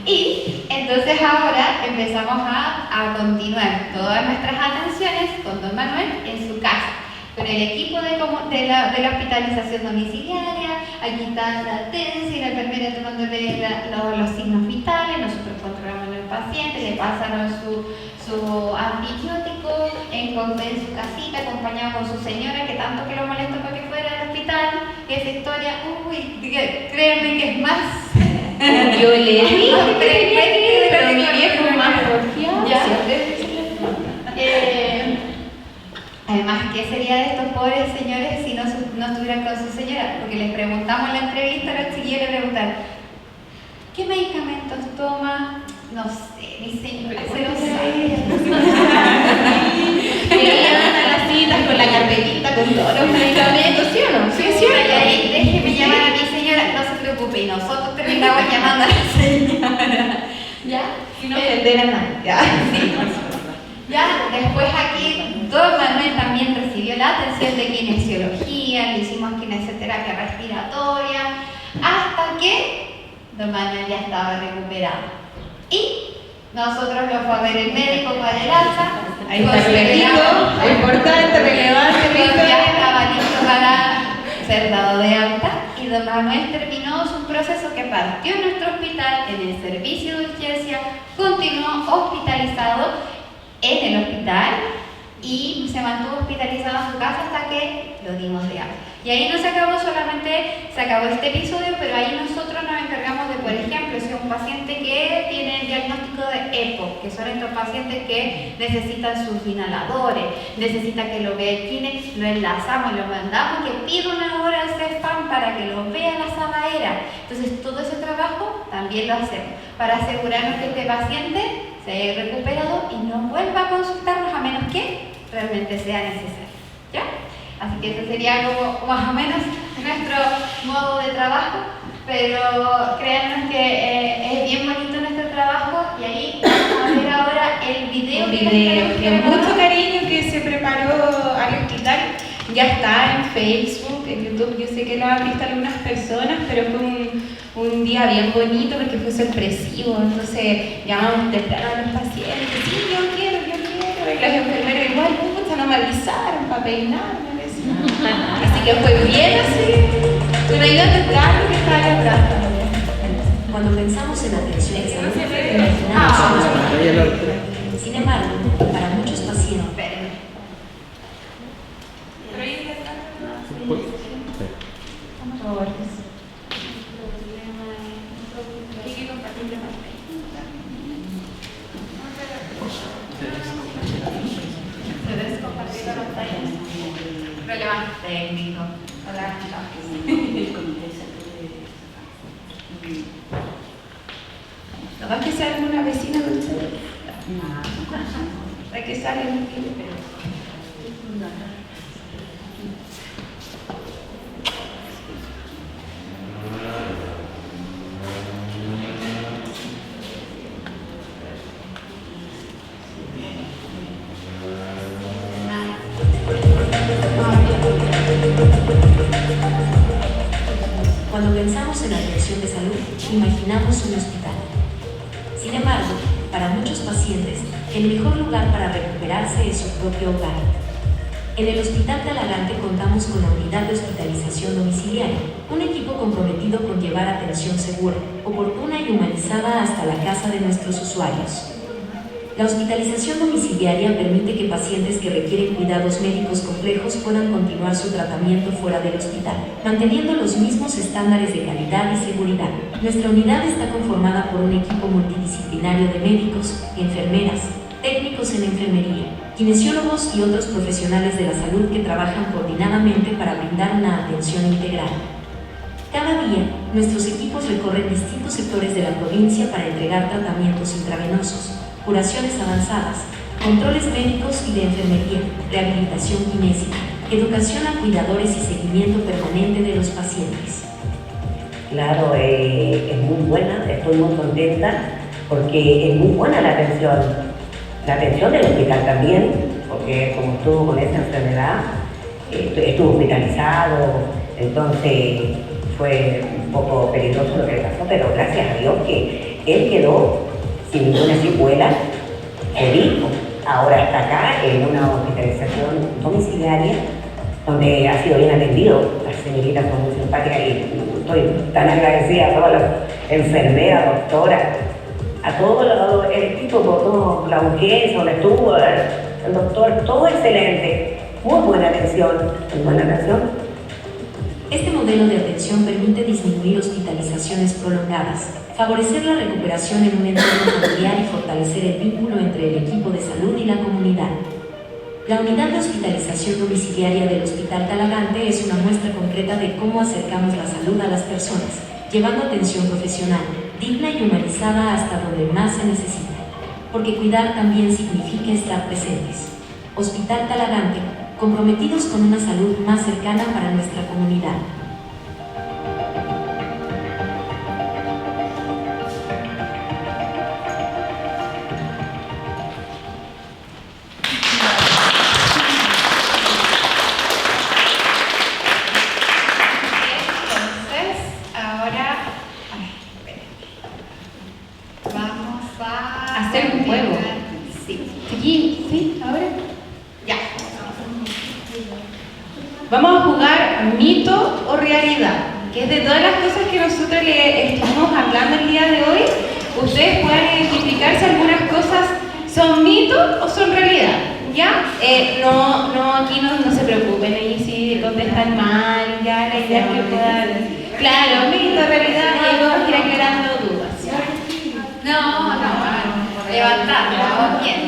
Y entonces ahora empezamos a continuar todas nuestras atenciones con Don Manuel en su casa. con el equipo de la hospitalización domiciliaria. Aquí está la TENS y la enfermera tomándole los signos vitales. Nosotros controlamos al paciente, le pasaron su antibiótico en su casita, acompañado con su señora, que tanto que lo molestó para que fuera al hospital. Esa historia, créanme que es más. Yo le dije pero mi viejo es más porfiado. Además, ¿qué sería de estos pobres señores si no estuvieran con su señora? Porque les preguntamos en la entrevista a los chiquillos, le preguntan, ¿qué medicamentos toma? No sé, mi señora se lo sabe. Llegan a las citas con la carpetita, con todos los medicamentos, ¿sí o no? Sí, es cierto. Y ahí, déjeme llamar a mi señora, no se preocupe, y nosotros terminamos llamando a la señora. ¿Ya? Sin ofender a nadie. Ya, después aquí, don Manuel también recibió la atención de kinesiología, le hicimos kinesioterapia respiratoria, hasta que don Manuel ya estaba recuperado. Y nosotros lo fue a ver el médico para el alza. Ahí está el perrito, importante, relevante, Ya estaba listo para ser dado de alta. Y don Manuel terminó su proceso que partió en nuestro hospital, en el servicio de urgencia, continuó hospitalizado en el hospital y se mantuvo hospitalizado en su casa hasta que lo dimos de alta. Y ahí no se acabó solamente, se acabó este episodio, pero ahí nosotros nos encargamos de, por ejemplo, si un paciente que tiene el diagnóstico de EPO, que son estos pacientes que necesitan sus inhaladores, necesita que lo vea el kine, lo enlazamos y lo mandamos, que pida una hora al CEFAM para que lo vea la sala. Entonces todo ese trabajo también lo hacemos para asegurarnos que este paciente se haya recuperado y no vuelva a consultarnos a menos que realmente sea necesario. ¿Ya? Así que ese sería como más o menos nuestro modo de trabajo, pero créanos que es bien bonito nuestro trabajo y ahí vamos a ver ahora el video. Con mucho cariño que se preparó al hospital. Ya está en Facebook, en YouTube, yo sé que lo han visto algunas personas, pero fue un día bien bonito porque fue sorpresivo, entonces llamamos temprano a los pacientes, sí, yo quiero, y los enfermeros igual, pucha, no me avisaron para peinarme, así que fue bien así, con ayuda de Carlos que estaba en la planta. Cuando pensamos en atención de salud, imaginamos sin embargo, para muchos pacientes, ¿Puedes compartir la pantalla? Relevante técnico. No va que sea alguna vecina de ustedes. Hay que salir un kilo. cuando pensamos en atención de salud, imaginamos un hospital. Sin embargo, para muchos pacientes, el mejor lugar para recuperarse es su propio hogar. En el Hospital Talagante contamos con la unidad de hospitalización domiciliaria, un equipo comprometido con llevar atención segura, oportuna y humanizada hasta la casa de nuestros usuarios. La hospitalización domiciliaria permite que pacientes que requieren cuidados médicos complejos puedan continuar su tratamiento fuera del hospital, manteniendo los mismos estándares de calidad y seguridad. Nuestra unidad está conformada por un equipo multidisciplinario de médicos, enfermeras, técnicos en enfermería, kinesiólogos y otros profesionales de la salud que trabajan coordinadamente para brindar una atención integral. Cada día, nuestros equipos recorren distintos sectores de la provincia para entregar tratamientos intravenosos, curaciones avanzadas, controles médicos y de enfermería, rehabilitación kinésica, educación a cuidadores y seguimiento permanente de los pacientes. Claro, es muy buena, estoy muy contenta porque es muy buena la atención del hospital también, porque como estuvo con esa enfermedad, estuvo hospitalizado, entonces fue un poco peligroso lo que le pasó, pero gracias a Dios que él quedó sin ninguna secuela, feliz. Ahora está acá en una hospitalización domiciliaria donde ha sido bien atendido. Las señoritas son muy simpáticas y estoy tan agradecida a todas las enfermeras, doctoras, a todo el equipo, por todo, la urgencia, donde estuvo, el doctor, todo excelente, muy buena atención, muy buena atención. Este modelo de atención permite disminuir hospitalizaciones prolongadas, favorecer la recuperación en un entorno familiar y fortalecer el vínculo entre el equipo de salud y la comunidad. La unidad de hospitalización domiciliaria del Hospital Talagante es una muestra concreta de cómo acercamos la salud a las personas, llevando atención profesional, digna y humanizada hasta donde más se necesita. Porque cuidar también significa estar presentes. Hospital Talagante, comprometidos con una salud más cercana para nuestra comunidad. Hacer un juego. Sí. Sí, ahora. Ya. Vamos a jugar mito o realidad, que es de todas las cosas que nosotros le estamos hablando el día de hoy. Ustedes pueden identificar si algunas cosas son mito o son realidad. ¿Ya? Aquí no se preocupen, ahí si contestan mal, ya la idea es que puedan. Claro, mito, realidad, y vamos a ir aclarando dudas. No, levantando, bien.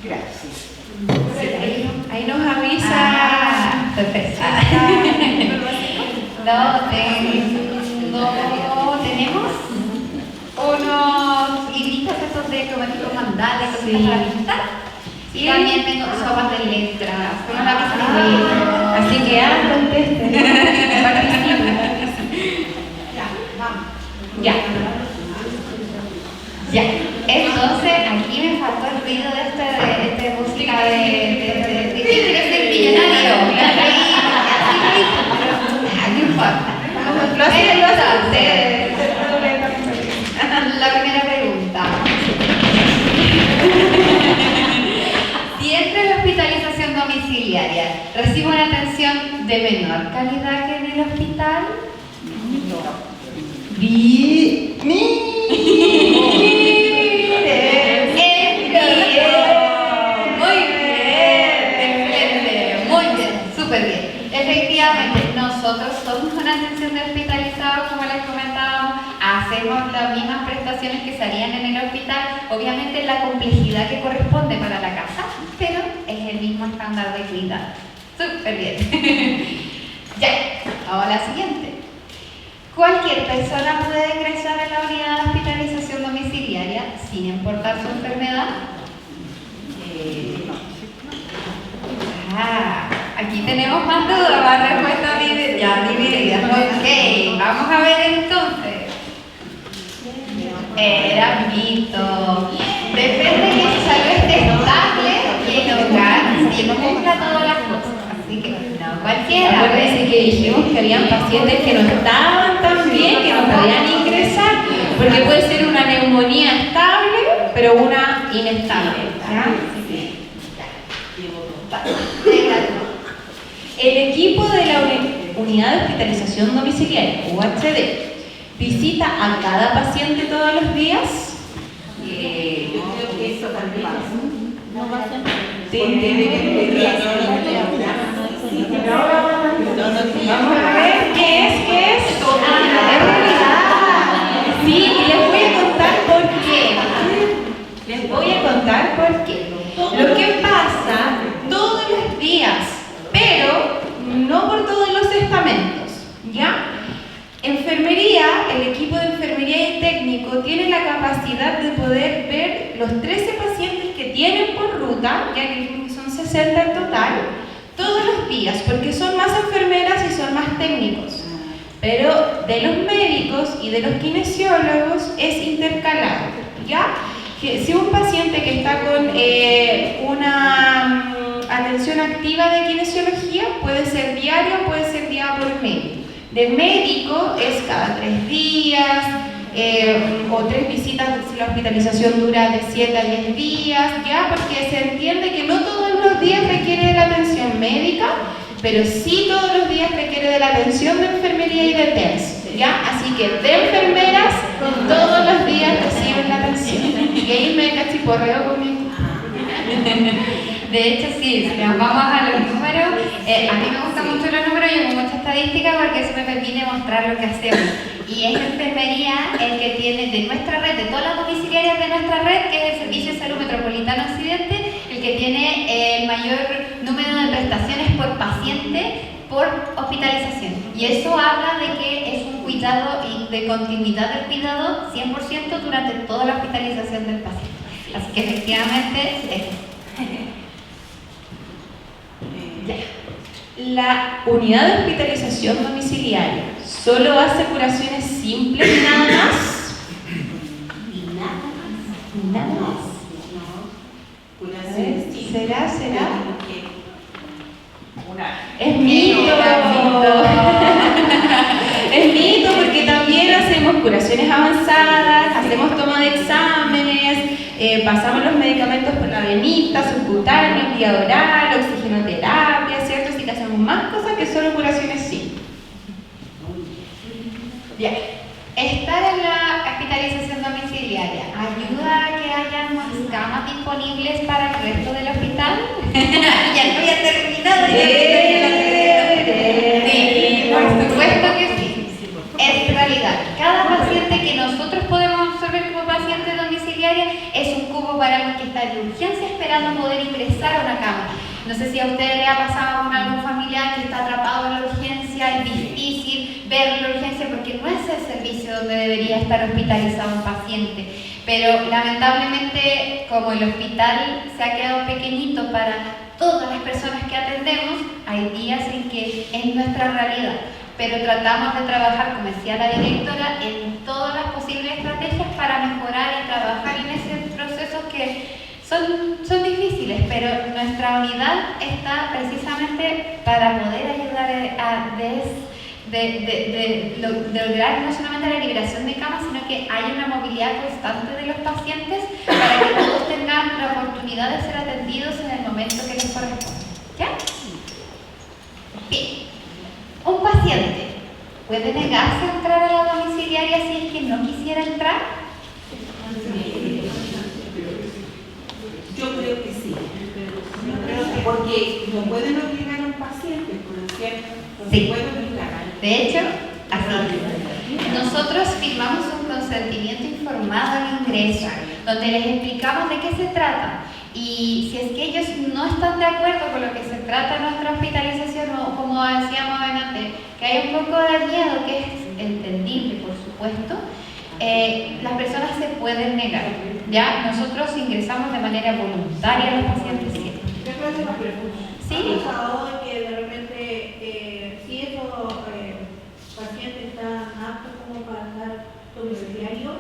Gracias. Ahí nos avisa. Perfecto. Tenemos unos libritos estos de cromáticos mandales, cositas para pintar. Y también tengo sopas de letras, con lápiz de letra. Así que contesten. Participen. Ya. Entonces, aquí me faltó el ruido de música de ¿quién quiere ser millonario? No importa. Lo hacen La primera pregunta. Si entro en la hospitalización domiciliaria, ¿recibo una atención de menor calidad que en el hospital? Súper bien. Efectivamente, nosotros somos una atención de hospitalizados, como les comentábamos, hacemos las mismas prestaciones que se harían en el hospital, obviamente la complejidad que corresponde para la casa, pero es el mismo estándar de cuidado. Súper bien. Ya, ahora la siguiente. ¿Cualquier persona puede ingresar a la unidad de hospitalización domiciliaria sin importar su enfermedad? Aquí tenemos más dudas, más respuestas divididas. Ok, vamos a ver entonces. Era mito. Depende que su salud esté estable y el hogar si no cumpla todas las cosas. Así que no cualquiera. Acuérdense que dijimos que habían pacientes que no estaban tan bien, que no podían ingresar, porque puede ser una neumonía estable, pero una inestable. El equipo de la Unidad de Hospitalización Domiciliaria, UHD, visita a cada paciente todos los días. Yo creo que eso también no va a ser. Vamos a ver qué es. Es realidad. Sí, y les voy a contar por qué. Lo que pasa todos los días, pero no por todos los estamentos, ¿ya? Enfermería, el equipo de enfermería y técnico tiene la capacidad de poder ver los 13 pacientes que tienen por ruta, ya que son 60 en total, todos los días, porque son más enfermeras y son más técnicos. Pero de los médicos y de los kinesiólogos es intercalado, ¿ya? Si un paciente que está con una atención activa de kinesiología puede ser diario, puede ser día por medio. De médico es cada 3 días, o 3 visitas si la hospitalización dura de 7 a 10 días, ya, porque se entiende que no todos los días requiere de la atención médica, pero sí todos los días requiere de la atención de enfermería y de TENS, ¿ya? Así que de enfermeras todos los días reciben la atención. Y ahí me cachiporreo conmigo. De hecho, sí, si nos vamos a los números, a mí me gustan mucho los números y mucha estadística porque eso me permite mostrar lo que hacemos. Y es enfermería el que tiene de nuestra red, de todas las domiciliarias de nuestra red, que es el Servicio de Salud Metropolitano Occidente, el que tiene el mayor número de prestaciones por paciente por hospitalización. Y eso habla de que es un cuidado y de continuidad del cuidado 100% durante toda la hospitalización del paciente. Así que efectivamente La unidad de hospitalización domiciliaria solo hace curaciones simples y nada más. Nada más. ¿Será? Es mito. Es mito porque también hacemos curaciones avanzadas, hacemos toma de exámenes, pasamos los medicamentos por la venita, subcutáneo, vía oral, oxigenoterapia, ¿cierto? Así que hacemos más cosas que solo curaciones simples. Bien. Estar en la hospitalización domiciliaria ayuda a que haya más camas disponibles para el resto del hospital. Ya no había terminado. Sí, por supuesto que sí. Es realidad. Cada paciente que nosotros podemos absorber como paciente domiciliaria es un cubo para alguien que está en urgencia esperando poder ingresar a una cama. No sé si a usted le ha pasado con algún familiar que está atrapado en la urgencia, es difícil ver la urgencia porque no es el servicio donde debería estar hospitalizado un paciente. Pero lamentablemente, como el hospital se ha quedado pequeñito para todas las personas que atendemos, hay días en que es nuestra realidad. Pero tratamos de trabajar, como decía la directora, en todas las posibles estrategias para mejorar y trabajar en esos procesos que son difíciles, pero nuestra unidad está precisamente para poder ayudar a lograr no solamente la liberación de camas, sino que haya una movilidad constante de los pacientes para que todos tengan la oportunidad de ser atendidos en el momento que les corresponde. ¿Ya? Bien. Un paciente puede negarse a entrar a la domiciliaria si es que no quisiera entrar. Yo creo que sí. Porque no pueden obligar a un paciente, ¿no es cierto? No se puede obligar a él. De hecho, así. Nosotros firmamos un consentimiento informado al ingreso, donde les explicamos de qué se trata. Y si es que ellos no están de acuerdo con lo que se trata nuestra hospitalización, o como decíamos antes, que hay un poco de miedo, que es entendible, por supuesto, las personas se pueden negar. Ya nosotros ingresamos de manera voluntaria a los pacientes siempre. Yo creo que una pregunta. Sí. ¿Ha pasado que de repente si esos pacientes están aptos como para estar domiciliario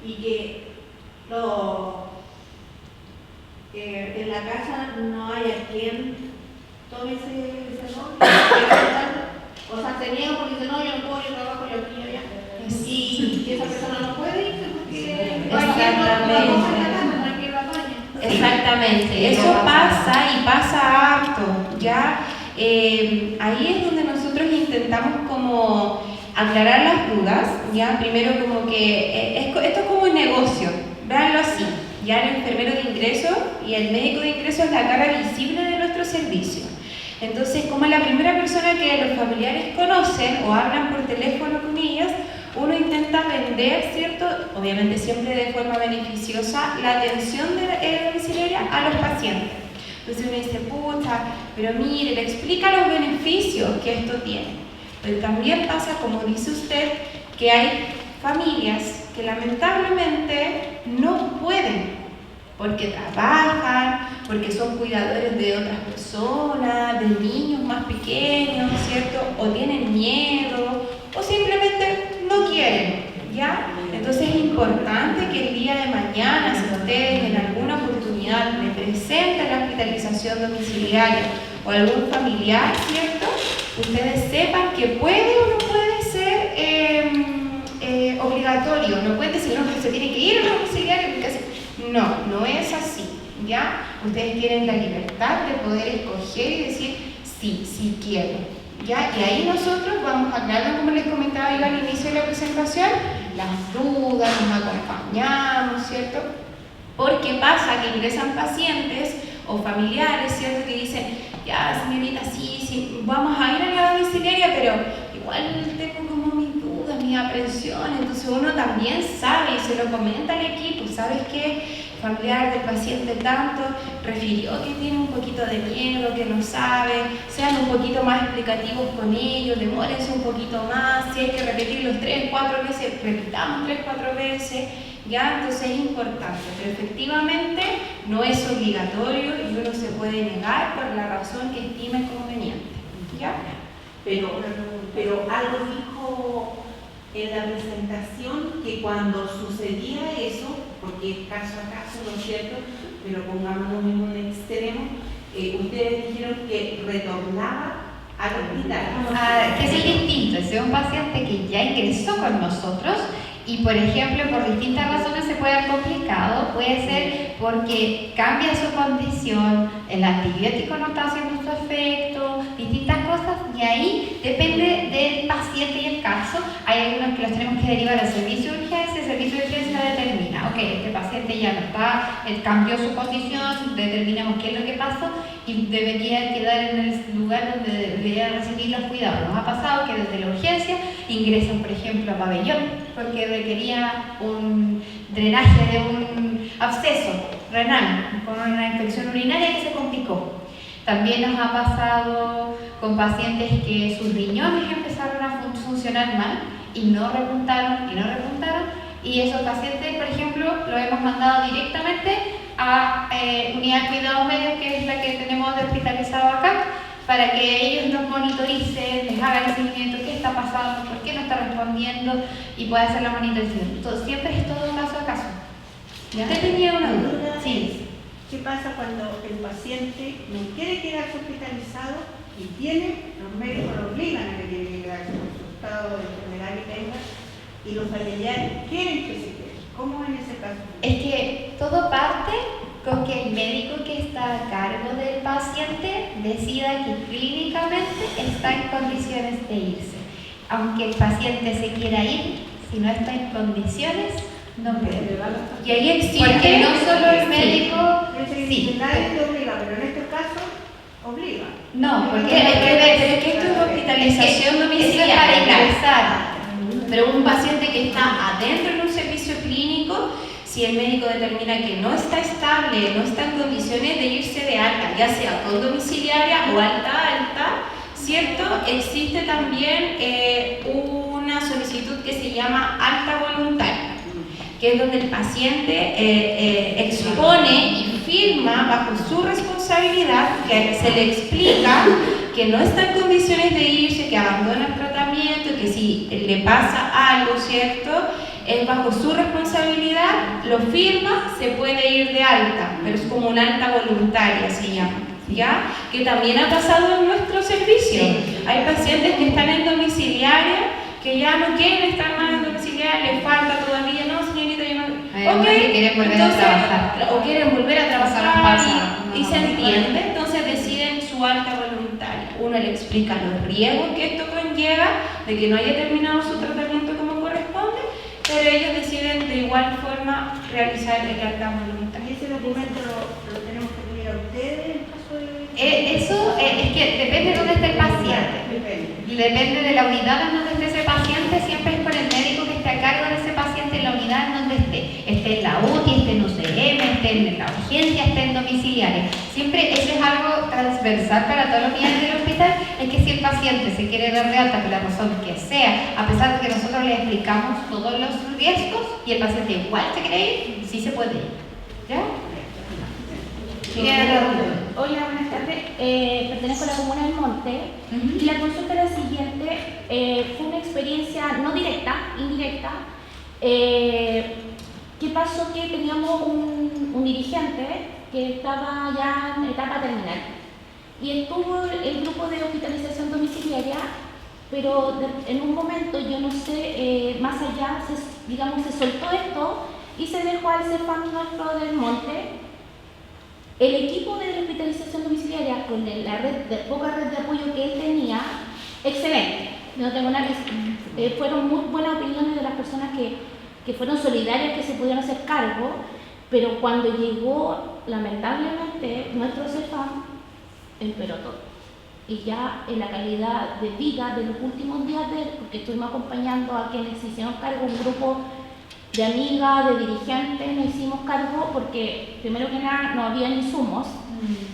y que en la casa no haya quien tome ese rol? O sea, se niega porque dice, no, yo no puedo, yo trabajo en los niños ya. Y esa persona no puede irse porque Exactamente, eso pasa y pasa harto, ¿ya? Ahí es donde nosotros intentamos como aclarar las dudas, ¿ya? Primero como que esto es como un negocio, véanlo así, ya el enfermero de ingreso y el médico de ingreso es la cara visible de nuestro servicio. Entonces, como es la primera persona que los familiares conocen o hablan por teléfono con ellas, uno intenta vender, ¿cierto? Obviamente siempre de forma beneficiosa, la atención domiciliaria a los pacientes. Entonces uno dice, pucha, pero mire, le explica los beneficios que esto tiene. Pero también pasa, como dice usted, que hay familias que lamentablemente no pueden, porque trabajan, porque son cuidadores de otras personas, de niños más pequeños, ¿cierto? O tienen miedo, o simplemente no quieren, ¿ya? Entonces es importante que el día de mañana, si ustedes en alguna oportunidad le presentan la hospitalización domiciliaria o algún familiar, ¿cierto? Ustedes sepan que puede o no puede ser obligatorio. No pueden decir, no, se tiene que ir a la domiciliaria. No es así, ¿ya? Ustedes tienen la libertad de poder escoger y decir, sí quiero, ¿ya? Y ahí nosotros vamos aclarando, como les comentaba yo al inicio de la presentación, las dudas, nos acompañamos, ¿cierto? Porque pasa que ingresan pacientes o familiares, ¿cierto? Que dicen, ya señorita, sí, vamos a ir a la domiciliaria, pero igual tengo como mis dudas, mis aprensiones. Entonces uno también sabe y se lo comenta al equipo, ¿sabes qué? Familiar del paciente tanto refirió que tiene un poquito de miedo, que no sabe, sean un poquito más explicativos con ellos, demórense un poquito más, si hay que repetirlos 3, 4 veces, repitamos 3, 4 veces, ya, entonces es importante, pero efectivamente no es obligatorio y uno se puede negar por la razón que estime conveniente, ¿ya? Pero algo dijo en la presentación que cuando sucedía eso, porque es caso a caso, ¿no es cierto? Pero pongámonos en un extremo, ustedes dijeron que retornaba al hospital. Que es el distinto, ese es un paciente que ya ingresó con nosotros y, por ejemplo, por distintas razones se puede ver complicado. Puede ser porque cambia su condición, el antibiótico no está haciendo su efecto, distintas cosas, y ahí depende del paciente y el caso. Hay algunos que los tenemos que derivar al servicio de urgencia, el servicio de urgencia determina, ok, este paciente ya no está, él cambió su condición, determinamos qué es lo que pasó y debería quedar en el lugar donde debería recibir los cuidados. Nos ha pasado que desde la urgencia ingresan, por ejemplo, a pabellón, porque requería un drenaje de un absceso renal con una infección urinaria que se complicó. También nos ha pasado con pacientes que sus riñones empezaron a funcionar mal y no repuntaron, y esos pacientes, por ejemplo, los hemos mandado directamente a unidad de cuidados medios, que es la que tenemos de hospitalizado acá, para que ellos nos monitoricen, les hagan el seguimiento, qué está pasando, por qué no está respondiendo, y pueda hacer la monitorización. Entonces, siempre es todo caso a caso. ¿Ya? ¿Usted tenía una duda? Sí. ¿Qué pasa cuando el paciente no quiere quedarse hospitalizado y los médicos lo obligan a que tiene que quedarse por su estado de enfermedad que tenga y los familiares quieren que se quede? ¿Cómo en ese caso? Es que todo parte con que el médico que está a cargo del paciente decida que clínicamente está en condiciones de irse. Aunque el paciente se quiera ir, si no está en condiciones, no puede. Y ahí existe... Porque no solo el médico... Sí. Nadie te obliga, pero en este caso obliga. No, porque es que esto es hospitalización domiciliaria. Eso es para ingresar. Pero un paciente que está adentro en un servicio clínico, si el médico determina que no está estable, no está en condiciones de irse de alta, ya sea con domiciliaria o alta, ¿cierto? Existe también una solicitud que se llama alta voluntaria, que es donde el paciente expone y firma bajo su responsabilidad, que se le explica que no está en condiciones de irse, que abandona el tratamiento, que si le pasa algo, ¿cierto?, es bajo su responsabilidad, lo firma, se puede ir de alta, pero es como una alta voluntaria, se llama, ¿ya? Que también ha pasado en nuestro servicio. Hay pacientes que están en domiciliaria, que ya no quieren estar más en domiciliaria, les falta todavía, no, señorita, yo no... Okay, quieren volver a trabajar. O quieren volver a trabajar pasa, y se entiende, entonces deciden su alta voluntaria. Uno le explica los riesgos que esto conlleva, de que no haya terminado su tratamiento como corresponde, pero ellos deciden de igual forma realizar el alta voluntaria. ¿Y ese documento lo tenemos que pedir a ustedes en caso de...? Eso es que depende de dónde esté el paciente. Depende de la unidad en donde esté ese paciente, siempre es con el médico que esté a cargo de ese paciente en la unidad en donde esté en la UTI, esté en UCM, esté en la urgencia, esté en domiciliaria. Siempre eso es algo transversal para todas las unidades del hospital, es que si el paciente se quiere dar de alta por la razón que sea, a pesar de que nosotros le explicamos todos los riesgos y el paciente igual se quiere ir, sí se puede ir. ¿Ya? Hola, buenas tardes. Pertenezco a la comuna del Monte y la consulta es la siguiente. Fue una experiencia no directa, indirecta. ¿Qué pasó? Que teníamos un dirigente que estaba ya en etapa terminal y estuvo el grupo de hospitalización domiciliaria pero en un momento, yo no sé, más allá, digamos, se soltó esto y se dejó al CEFAM nuestro del Monte. El equipo de la hospitalización domiciliaria, con la poca red de apoyo que él tenía, excelente. No tengo nada que, fueron muy buenas opiniones de las personas que fueron solidarias, que se pudieron hacer cargo, pero cuando llegó, lamentablemente, nuestro CEFAM, empeoró todo. Y ya en la calidad de vida de los últimos días de él, porque estuvimos acompañando a quienes se hicieron cargo, un grupo de amigas, de dirigentes, nos hicimos cargo porque primero que nada no había insumos.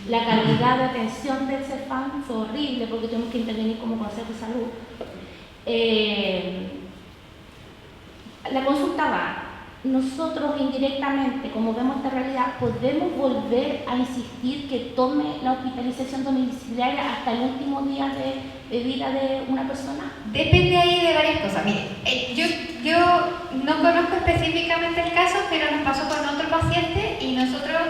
La calidad de atención del CEFAM fue horrible porque tuvimos que intervenir como Consejo de Salud. La consulta va. Nosotros indirectamente, como vemos esta realidad, podemos volver a insistir que tome la hospitalización domiciliaria hasta el último día de vida de una persona. Depende ahí de varias cosas. Mire, yo no conozco específicamente el caso, pero nos pasó con otro paciente y nosotros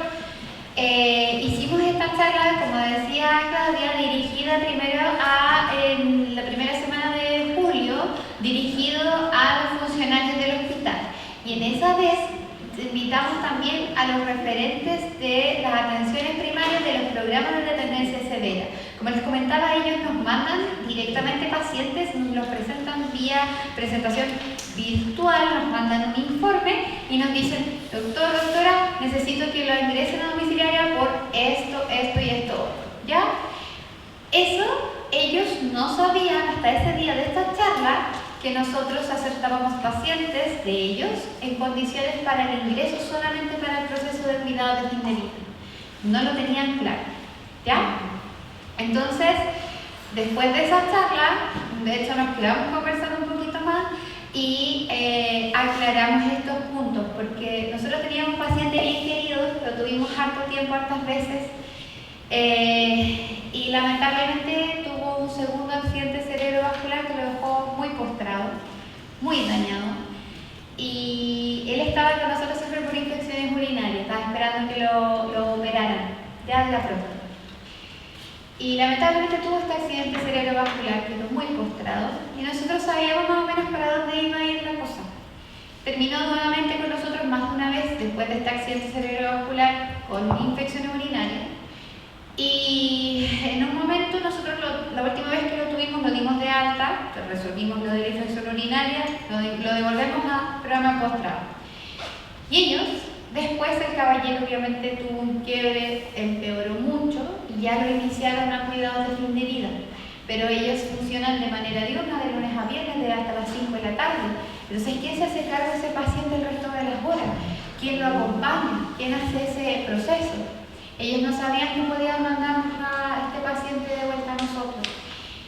hicimos esta charla, como decía Claudia, dirigida primero en la primera semana de julio, dirigido a los funcionarios del hospital. Y en esa vez invitamos también a los referentes de las atenciones primarias de los programas de dependencia severa. Como les comentaba, ellos nos mandan directamente pacientes, nos los presentan vía presentación virtual, nos mandan un informe y nos dicen, doctor, doctora, necesito que lo ingresen a domiciliaria por esto, esto y esto otro. ¿Ya? Eso ellos no sabían hasta ese día de esta charla que nosotros aceptábamos pacientes de ellos en condiciones para el ingreso solamente para el proceso de cuidado de fin de vida. No lo tenían claro, ¿ya? Entonces, después de esa charla, de hecho nos quedamos conversando un poquito más y aclaramos estos puntos, porque nosotros teníamos un paciente bien querido, lo tuvimos harto tiempo, hartas veces, y lamentablemente tuvo un segundo accidente cerebrovascular que lo dejó muy postrado, muy dañado, y él estaba con nosotros siempre por infecciones urinarias, estaba esperando que lo operaran, ya de la próstata. Y lamentablemente tuvo este accidente cerebrovascular, quedó muy postrado, y nosotros sabíamos más o menos para dónde iba a ir la cosa. Terminó nuevamente con nosotros más de una vez después de este accidente cerebrovascular con infecciones urinarias. Y en un momento nosotros, la última vez que lo tuvimos, lo dimos de alta, resolvimos lo de la infección urinaria, lo devolvemos a programa postrado. Y ellos, después el caballero obviamente tuvo un quiebre, empeoró mucho y ya lo iniciaron a cuidados de fin de vida. Pero ellos funcionan de manera diurna, de lunes a viernes, de hasta las 5 de la tarde. Entonces, ¿quién se hace cargo de ese paciente el resto de las horas? ¿Quién lo acompaña? ¿Quién hace ese proceso? Ellos no sabían que podían mandarnos a este paciente de vuelta a nosotros.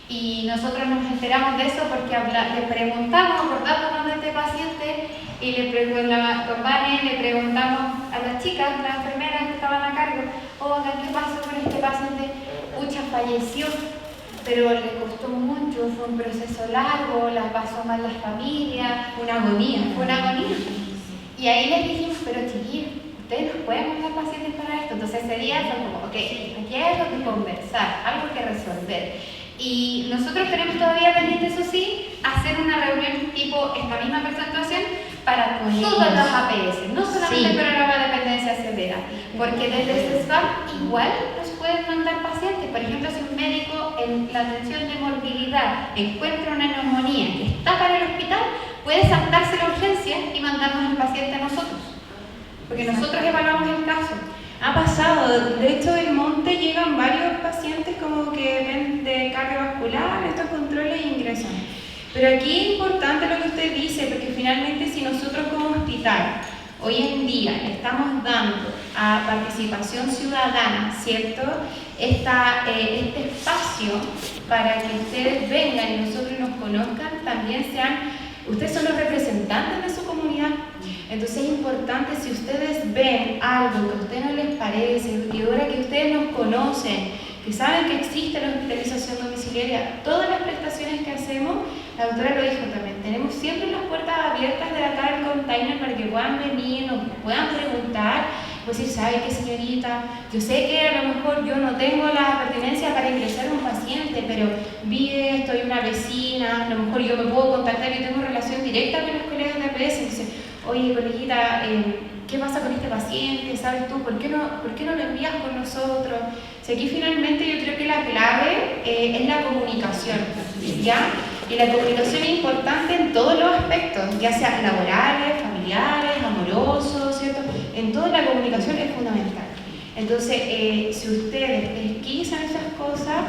Y nosotros nos enteramos de eso porque le preguntamos, acordándonos de este paciente, y con Vane le preguntamos a las chicas, las enfermeras que estaban a cargo, oigan, ¿qué pasó con este paciente? Pucha, falleció, pero le costó mucho, fue un proceso largo, la pasó mal la familia, Una agonía. fue una agonía. Y ahí les dijimos, pero chiquillos, ustedes nos pueden mandar pacientes para esto. Entonces ese día fue como, ok, aquí hay algo que conversar, algo que resolver. Y nosotros tenemos todavía pendiente, eso sí, hacer una reunión tipo esta misma presentación para todas las APS, no solamente el programa de dependencia severa, porque desde CESFAM igual nos pueden mandar pacientes. Por ejemplo, si un médico en la atención de morbilidad encuentra una neumonía que está para el hospital, puede saltarse la urgencia y mandarnos al paciente a nosotros, porque nosotros evaluamos el caso. Ha pasado, de hecho en Monte llegan varios pacientes como que ven de cardiovascular, estos controles e ingresan. Pero aquí es importante lo que usted dice, porque finalmente si nosotros como hospital hoy en día le estamos dando a participación ciudadana, ¿cierto? Este espacio para que ustedes vengan y nosotros nos conozcan, también ustedes son los representantes de su comunidad. Entonces es importante, si ustedes ven algo que a ustedes no les parece, y ahora que ustedes nos conocen, que saben que existe la hospitalización domiciliaria, todas las prestaciones que hacemos, la doctora lo dijo también, tenemos siempre las puertas abiertas de la Care Container para que puedan venir, nos puedan preguntar Pues decir, ¿sabe qué, señorita? Yo sé que a lo mejor yo no tengo la pertinencia para ingresar a un paciente, pero vi esto, hay una vecina, a lo mejor yo me puedo contactar, yo tengo relación directa con los colegas de APS, entonces, oye, coleguita, ¿qué pasa con este paciente? ¿Sabes tú? ¿Por qué no lo envías con nosotros? O sea, aquí finalmente yo creo que la clave es la comunicación, ¿ya? Y la comunicación es importante en todos los aspectos, ya sea laborales, familiares, amorosos, ¿cierto? En toda la comunicación es fundamental. Entonces, si ustedes pesquisan esas cosas,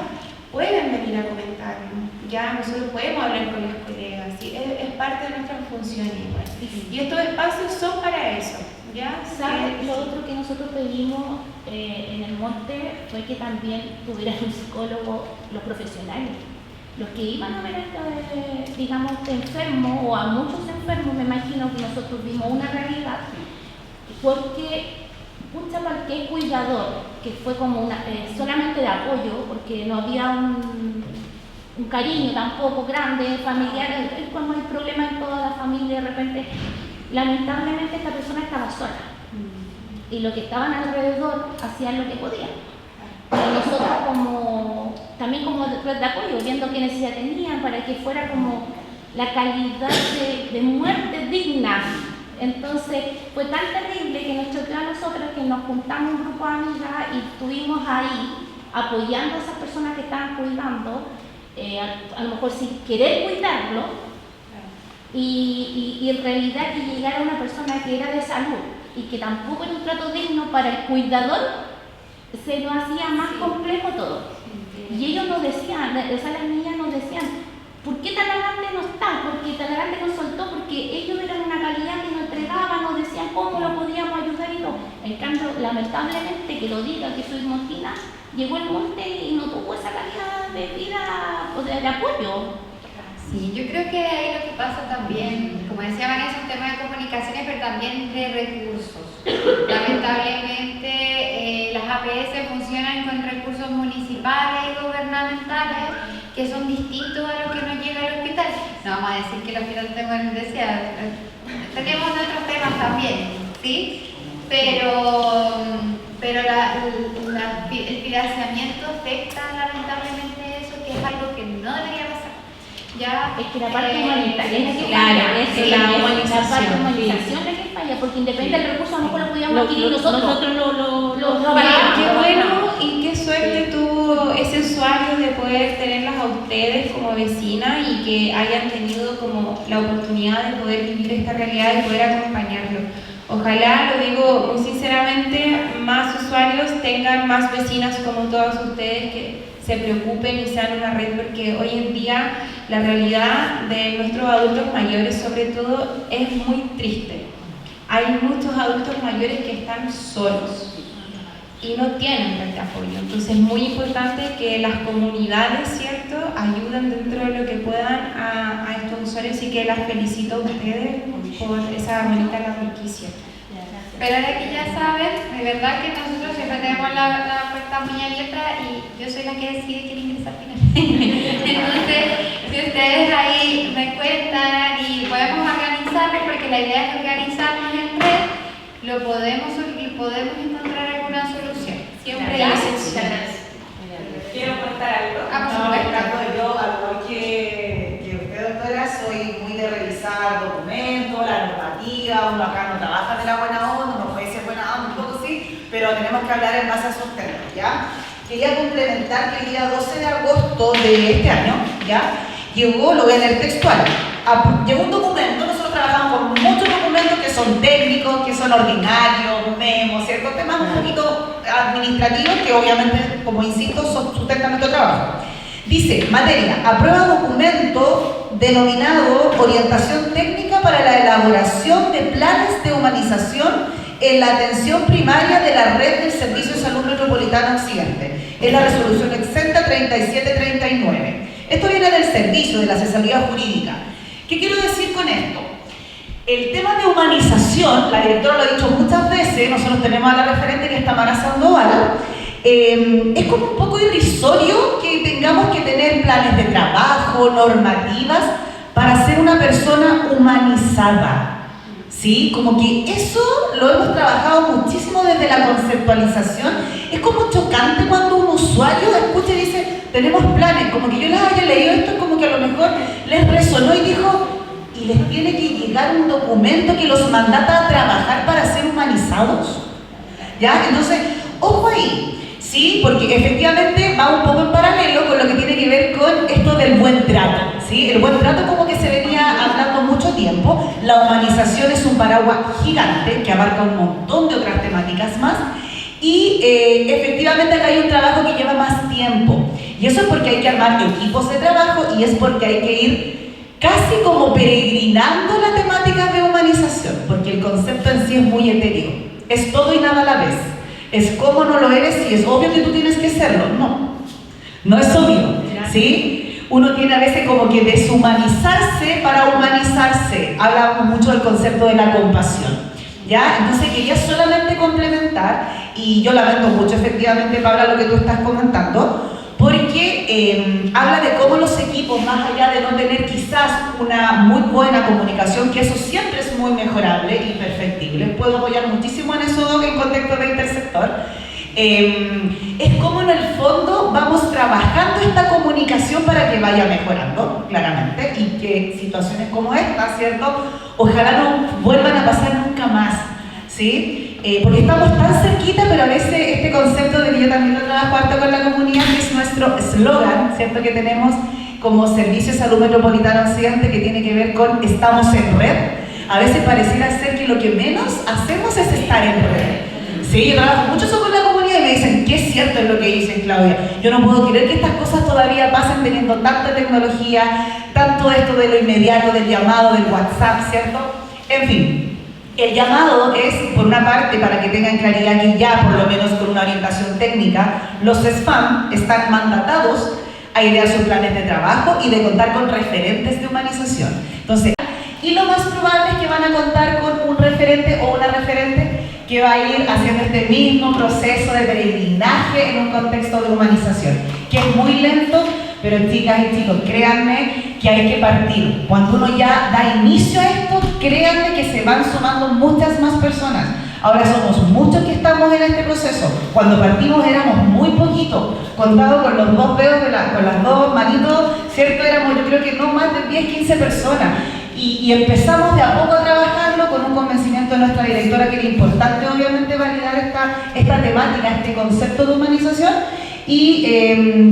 pueden venir a comentarnos, ya nosotros podemos hablar con los colegas, ¿sí? Es parte de nuestra función igual. Y estos espacios son para eso, ¿ya? ¿Sabes? Lo otro que nosotros pedimos en el monte fue que también tuvieran un psicólogo los profesionales. Los que iban a ver digamos, enfermos o a muchos enfermos, me imagino que nosotros vimos una realidad, porque pucha, para que cuidador, que fue como solamente de apoyo, porque no había un cariño tampoco grande, familiar, es cuando hay problemas en toda la familia, de repente, lamentablemente esta persona estaba sola, y los que estaban alrededor hacían lo que podían. Y nosotros también como de apoyo, viendo qué necesidad tenían para que fuera como la calidad de muerte digna. Entonces fue tan terrible que nos choqueó a nosotros que nos juntamos un grupo de amigas y estuvimos ahí apoyando a esas personas que estaban cuidando, a lo mejor sin querer cuidarlo, y en realidad que llegara una persona que era de salud y que tampoco era un trato digno para el cuidador, se nos hacía más complejo todo. Y ellos nos decían, o sea, las niñas nos decían, ¿por qué Talagante no está? Porque Talagante nos soltó, porque ellos eran una calidad que nos entregaban, nos decían cómo lo podíamos ayudar y todo. En cambio, lamentablemente, que lo diga que soy Montina, llegó el monte y no tuvo esa calidad de vida o de apoyo. Sí, yo creo que ahí lo que pasa también, como decía Vanessa, un tema de comunicaciones, pero también de recursos. Lamentablemente las APS funcionan con recursos municipales y gubernamentales que son distintos a los que nos llega al hospital. No vamos a decir que el hospital tenga necesidad, tenemos otros temas también, ¿sí? Pero el financiamiento afecta lamentablemente eso, que es algo que no debería pasar. Ya, es que la parte humanitaria es que claro, falla, es la humanización. La parte humanización es la que falla, porque independiente del recurso a lo mejor lo podíamos adquirir nosotros lo qué bueno y qué suerte tuvo ese usuario de poder tenerlas a ustedes como vecinas y que hayan tenido como la oportunidad de poder vivir esta realidad y poder acompañarlo. Ojalá, lo digo muy sinceramente, más usuarios tengan más vecinas como todas ustedes que se preocupen y sean una red, porque hoy en día la realidad de nuestros adultos mayores sobre todo es muy triste. Hay muchos adultos mayores que están solos y no tienen red de apoyo. Entonces es muy importante que las comunidades, ¿cierto?, ayuden dentro de lo que puedan a estos usuarios, y que las felicito a ustedes por esa bonita franquicia. Pero ahora que ya saben, de verdad que nosotros siempre tenemos la puerta muy abierta y yo soy la que decide quién ingresa al final. Entonces, si ustedes ahí me cuentan y podemos organizarlo, porque la idea es organizarnos en red, lo podemos encontrar alguna solución. Siempre hay soluciones. Quiero contar algo. Yo, al igual que usted, doctora, soy muy de revisar documentos, la normativa. Uno acá no trabaja de la buena onda, uno puede ser buena onda, un poco sí, pero tenemos que hablar en base a esos términos, ¿ya? Quería complementar que el día 12 de agosto de este año, ¿ya?, llegó, lo voy a leer textual, llegó un documento. Nosotros trabajamos con muchos documentos que son técnicos, que son ordinarios, memos, ciertos temas un poquito administrativos que obviamente, como insisto, sustentan nuestro trabajo. Dice, materia, aprueba documento denominado Orientación Técnica para la elaboración de planes de humanización en la atención primaria de la red del Servicio de Salud Metropolitano Occidente. Es la resolución exenta 3739. Esto viene del servicio de la asesoría jurídica. ¿Qué quiero decir con esto? El tema de humanización, la directora lo ha dicho muchas veces, nosotros tenemos a la referente que es Tamara Sandoval, es como un poco irrisorio que tengamos que tener planes de trabajo, normativas, para ser una persona humanizada. ¿sí? Como que eso lo hemos trabajado muchísimo desde la conceptualización. Es como chocante cuando un usuario escucha y dice, tenemos planes, como que yo les haya leído esto, es como que a lo mejor les resonó y dijo, y les tiene que llegar un documento que los mandata a trabajar para ser humanizados, ¿ya? Entonces, ojo ahí, ¿sí? Porque efectivamente va un poco en paralelo con lo que tiene que ver con esto del buen trato, ¿sí? El buen trato como que se venía hablando mucho tiempo. La humanización es un paraguas gigante que abarca un montón de otras temáticas más y efectivamente acá hay un trabajo que lleva más tiempo y eso es porque hay que armar equipos de trabajo y es porque hay que ir casi como peregrinando la temática de humanización, porque el concepto en sí es muy etéreo, es todo y nada a la vez. Es cómo no lo eres y es obvio que tú tienes que serlo. No es obvio, ¿sí? Uno tiene a veces como que deshumanizarse para humanizarse. Hablamos mucho del concepto de la compasión, ¿ya? Entonces quería solamente complementar, y yo lamento mucho efectivamente, Paula, lo que tú estás comentando, porque habla de cómo los equipos, más allá de no tener quizás una muy buena comunicación, que eso siempre es muy mejorable y perfectible, puedo apoyar muchísimo en eso en contexto de intersector, es como en el fondo vamos trabajando esta comunicación para que vaya mejorando, claramente, y que situaciones como esta, ¿cierto? Ojalá no vuelvan a pasar nunca más, ¿sí? Porque estamos tan cerquita, pero a veces este concepto de que yo también lo trabajo harto con la comunidad, que es nuestro eslogan, ¿cierto? Que tenemos como Servicio de Salud Metropolitano Occidente, que tiene que ver con estamos en red. A veces pareciera ser que lo que menos hacemos es estar en red. Sí, yo trabajo mucho eso con la comunidad y me dicen, qué cierto es lo que dicen, Claudia. Yo no puedo creer que estas cosas todavía pasen teniendo tanta tecnología, tanto esto de lo inmediato, del llamado, del WhatsApp, ¿cierto? En fin. El llamado es, por una parte, para que tengan claridad que ya, por lo menos con una orientación técnica, los SFAM están mandatados a idear sus planes de trabajo y de contar con referentes de humanización. Entonces, y lo más probable es que van a contar con un referente o una referente que va a ir haciendo este mismo proceso de peregrinaje en un contexto de humanización, que es muy lento, pero chicas y chicos, créanme que hay que partir. Cuando uno ya da inicio a esto, créanme que se van sumando muchas más personas. Ahora somos muchos que estamos en este proceso. Cuando partimos éramos muy poquitos, contado con los dos dedos, con las dos manitos, ¿cierto? Éramos, yo creo que no más de 10, 15 personas. Y empezamos de a poco a trabajarlo con un convencimiento de nuestra directora que era importante, obviamente, validar esta temática, este concepto de humanización. Y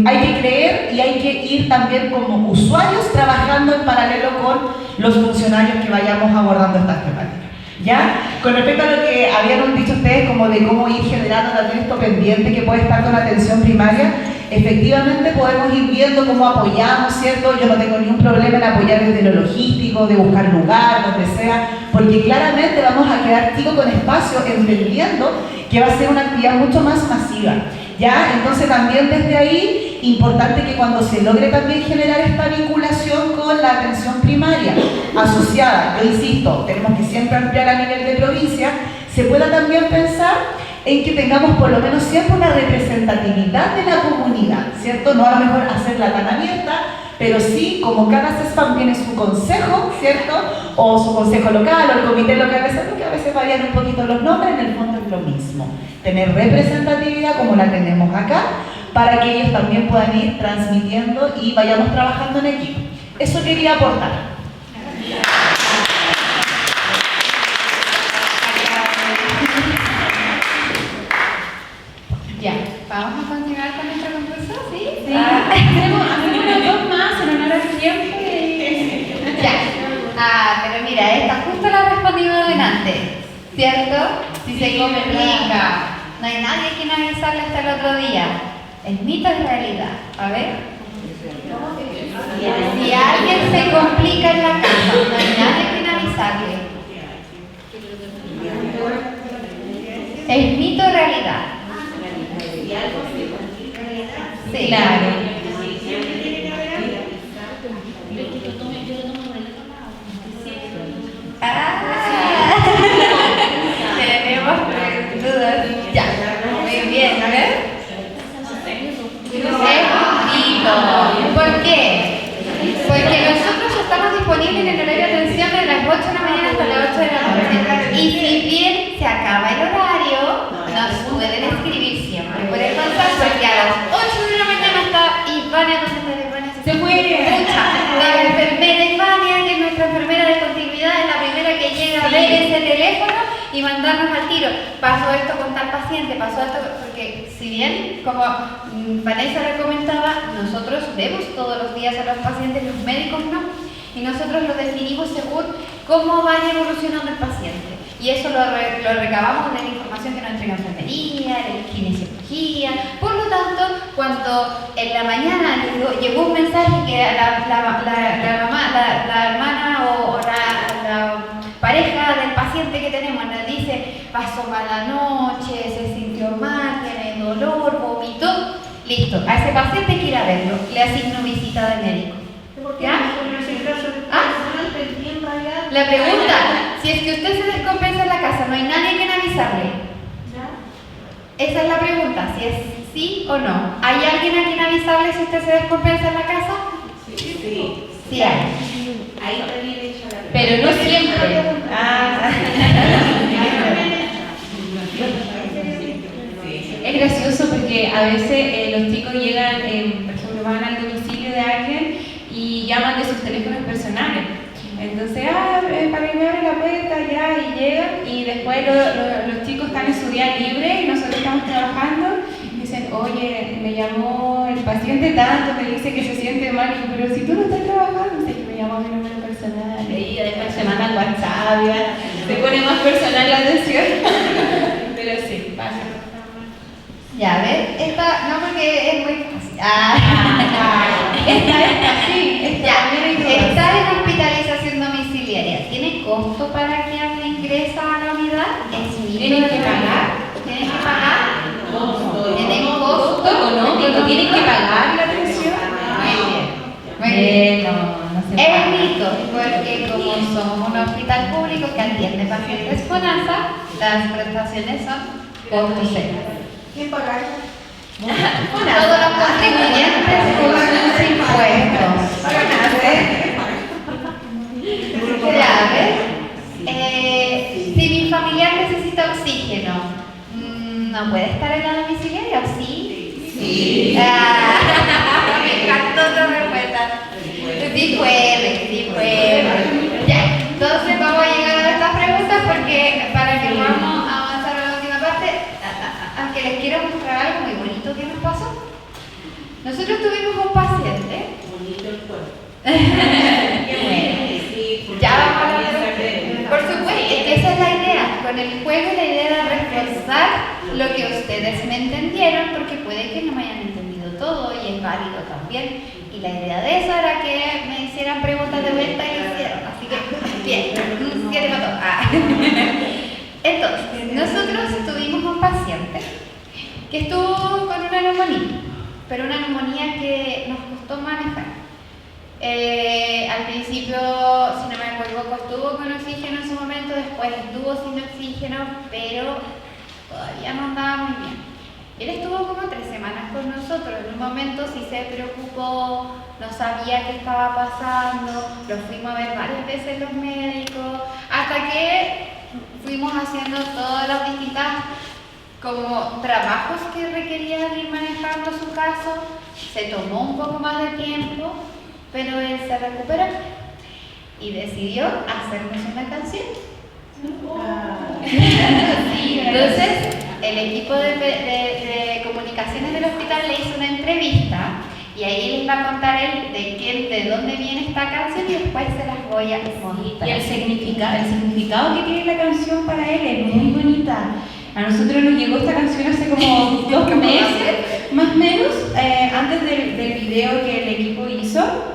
hay que creer y hay que ir también como usuarios trabajando en paralelo con los funcionarios que vayamos abordando estas temáticas. ¿Ya? Con respecto a lo que habían dicho ustedes, como de cómo ir generando también esto pendiente que puede estar con la atención primaria, efectivamente podemos ir viendo cómo apoyamos, ¿cierto? Yo no tengo ningún problema en apoyar desde lo logístico, de buscar lugar, donde sea, porque claramente vamos a quedar chicos con espacio, entendiendo que va a ser una actividad mucho más masiva. ¿Ya? Entonces también desde ahí, importante que cuando se logre también generar esta vinculación con la atención primaria asociada, yo insisto, tenemos que siempre ampliar a nivel de provincia, se pueda también pensar en que tengamos por lo menos siempre una representatividad de la comunidad, ¿cierto? No a lo mejor hacerla tan abierta, pero sí, como cada CESFAM tiene su consejo, ¿cierto? O su consejo local, o el comité local de salud, que a veces varían un poquito los nombres, en el fondo es lo mismo. Tener representatividad como la tenemos acá, para que ellos también puedan ir transmitiendo y vayamos trabajando en equipo. Eso quería aportar. Ya, vamos a continuar con nuestro concurso, ¿sí? Sí. Hacemos unos dos más en honor al tiempo. Ya. Pero mira, esta justo la respondimos delante, ¿cierto? Si se complica, no hay nadie quien avisarle hasta el otro día. ¿Es mito o realidad? A ver. Si alguien se complica en la casa, no hay nadie quien avisarle. ¿Es mito o realidad? Sí, claro. Tenemos dudas. Ya, muy bien, a ver. ¿Por qué? Porque nosotros estamos disponibles en el horario de atención de las 8 8 de la mañana hasta las 8 de la noche. Y si bien se acaba el horario, nos pueden escribir siempre por el WhatsApp, porque a las 8 de la mañana está Ivania, se fue la enfermera Ivania, que es nuestra enfermera de continuidad, es la primera que llega a ver ese teléfono y mandarnos al tiro. Pasó esto con tal paciente, pasó esto, porque si bien, como Vanessa le comentaba, nosotros vemos todos los días a los pacientes, los médicos no, y nosotros lo definimos según cómo vaya evolucionando el paciente. Y eso lo recabamos de la información que nos entrega enfermería, de kinesiología. Por lo tanto, cuando en la mañana llegó un mensaje que la hermana o la pareja del paciente que tenemos nos dice, pasó mala noche, se sintió mal, tiene dolor, vomitó, listo, a ese paciente hay que ir a verlo, le asigno visita de médico. ¿Ya? La pregunta, si es que usted se descompensa en la casa, no hay nadie a quien avisarle. Esa es la pregunta, si es sí o no. ¿Hay alguien a quien avisarle si usted se descompensa en la casa? Sí. Sí hay. Ahí también he hecho la pregunta. pero no siempre. Es gracioso porque a veces los chicos llegan, por ejemplo, van al domicilio de alguien y llaman de sus teléfonos personales. Entonces, para que me abra la puerta ya, y llegan, y después los chicos están en su día libre y nosotros estamos trabajando y dicen, oye, me llamó el paciente tanto, me dice que se siente mal, y, pero si tú no estás trabajando, dice que me llamó a mi número personal, y después se mandan WhatsApp, ya, se pone más personal la atención. Pero sí, pasa. Ya, ¿ves? Esta, no, porque es muy fácil. Esta, sí. Estar en hospitalización domiciliaria, ¿tiene costo para quien ingresa a la unidad? ¿Tienen que pagar? ¿Tienen que pagar? ¿Tienen costo económico? ¿Tienen que pagar la atención? Muy bien. No se Es paga. mito, porque como somos un hospital público que atiende pacientes con ASA, las prestaciones son costo cero. ¿Quién paga? Todos los contribuyentes con sus impuestos. Ya, ¿ves? Si mi familiar necesita oxígeno, ¿no puede estar en la domiciliaria o sí? Sí. Me encantó la respuesta. Sí puede. Ya, entonces vamos a llegar a estas preguntas porque para que podamos avanzar a la última parte, aunque les quiero mostrar algo muy bonito que nos pasó. Nosotros tuvimos un paciente. Bonito el cuerpo. Qué bueno. Ya vamos a hablar de. Por supuesto, es que esa es la idea. Con el juego la idea era reforzar lo que ustedes me entendieron, porque puede que no me hayan entendido todo y es válido también. Y la idea de eso era que me hicieran preguntas de vuelta y lo hicieron. Así que, bien. ¿Qué te mató? Entonces, nosotros tuvimos un paciente que estuvo con una neumonía, pero una neumonía que nos costó manejar. Al principio, si no me equivoco, estuvo con oxígeno en su momento, después estuvo sin oxígeno, pero todavía no andaba muy bien. Él estuvo como 3 semanas con nosotros, en un momento sí se preocupó, no sabía qué estaba pasando, lo fuimos a ver varias veces los médicos, hasta que fuimos haciendo todas las distintas como trabajos que requerían ir manejando su caso. Se tomó un poco más de tiempo, pero él se recuperó y decidió hacernos una canción. Sí, entonces el equipo de comunicaciones del hospital le hizo una entrevista y ahí les va a contar él de dónde viene esta canción y después se las voy a mostrar. Y el significado que tiene la canción para él es muy bonita. A nosotros nos llegó esta canción hace como 2 meses, más o menos, antes del video que el equipo hizo,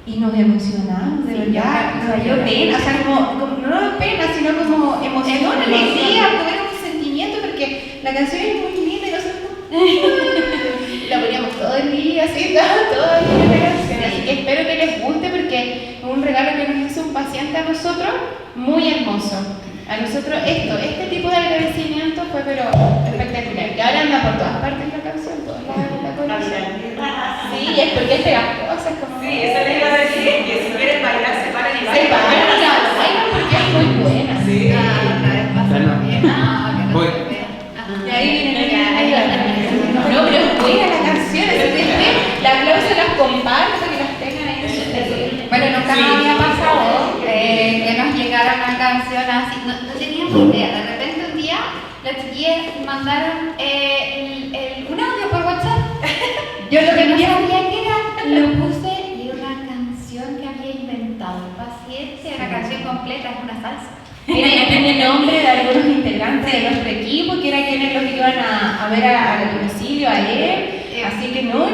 y nos emocionamos, de verdad, nos dio pena, o sea, no pena, sino como emoción, alegría, tuvimos un sentimiento, porque la canción es muy linda y nosotros la poníamos todo el día, así, todo el día la canción, así que espero que les guste, porque es un regalo que nos hizo un paciente a nosotros, muy hermoso. A nosotros este tipo de agradecimiento fue pero espectacular. Y ahora anda por todas partes la canción, todos lados la conocen. Sí, es porque es pegajosa, es como... Sí, eso les iba a decir, que si quieren bailar se paran y Se bailan. bailan, porque las chiquillas mandaron un audio por WhatsApp. Yo lo que no sabía que era, lo puse y era una canción que había inventado el paciente, una canción completa, es una salsa. Tiene nombre de algunos integrantes de nuestro equipo, que eran quienes los iban a ver al domicilio, a él. Así que no,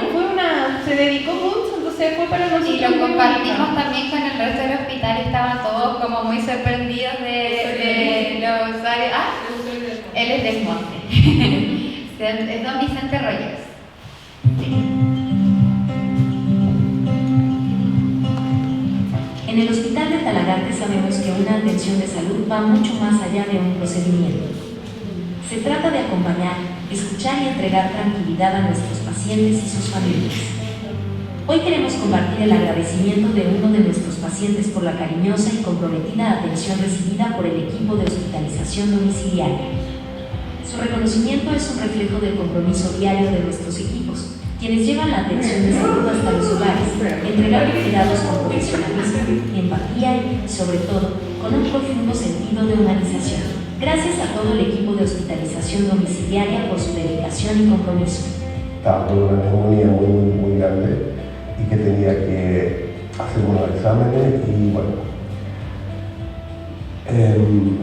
se dedicó mucho, entonces fue para nosotros. Y lo compartimos también con el resto del hospital, estaban todos como muy sorprendidos de los usuarios. Él es del Monte. Es don Vicente Rogers. Sí. En el Hospital de Talagante sabemos que una atención de salud va mucho más allá de un procedimiento. Se trata de acompañar, escuchar y entregar tranquilidad a nuestros pacientes y sus familias. Hoy queremos compartir el agradecimiento de uno de nuestros pacientes por la cariñosa y comprometida atención recibida por el equipo de hospitalización domiciliaria. Su reconocimiento es un reflejo del compromiso diario de nuestros equipos, quienes llevan la atención de salud hasta los hogares, entregando cuidados con profesionalismo, empatía y, sobre todo, con un profundo sentido de humanización. Gracias a todo el equipo de hospitalización domiciliaria por su dedicación y compromiso. Estaba con una neumonía muy grande y que tenía que hacer unos exámenes y bueno,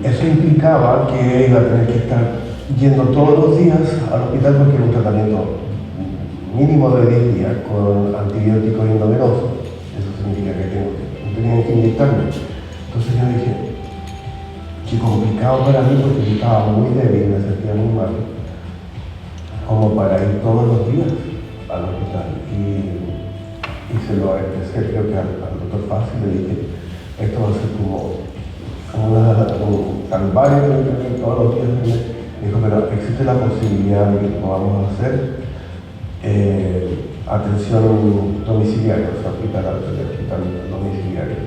eso implicaba que iba a tener que estar yendo todos los días al hospital porque era un tratamiento mínimo de 10 días con antibióticos endovenosos. Eso significa que tenían que inyectarme. Entonces yo dije, qué complicado para mí porque yo estaba muy débil, me sentía muy mal, como para ir todos los días al hospital. Y se lo expresé, creo que al doctor Fácil, le dije, esto va a ser como un calvario todos los días. Me dijo, pero existe la posibilidad de que podamos hacer atención domiciliaria, o sea, hospital domiciliario.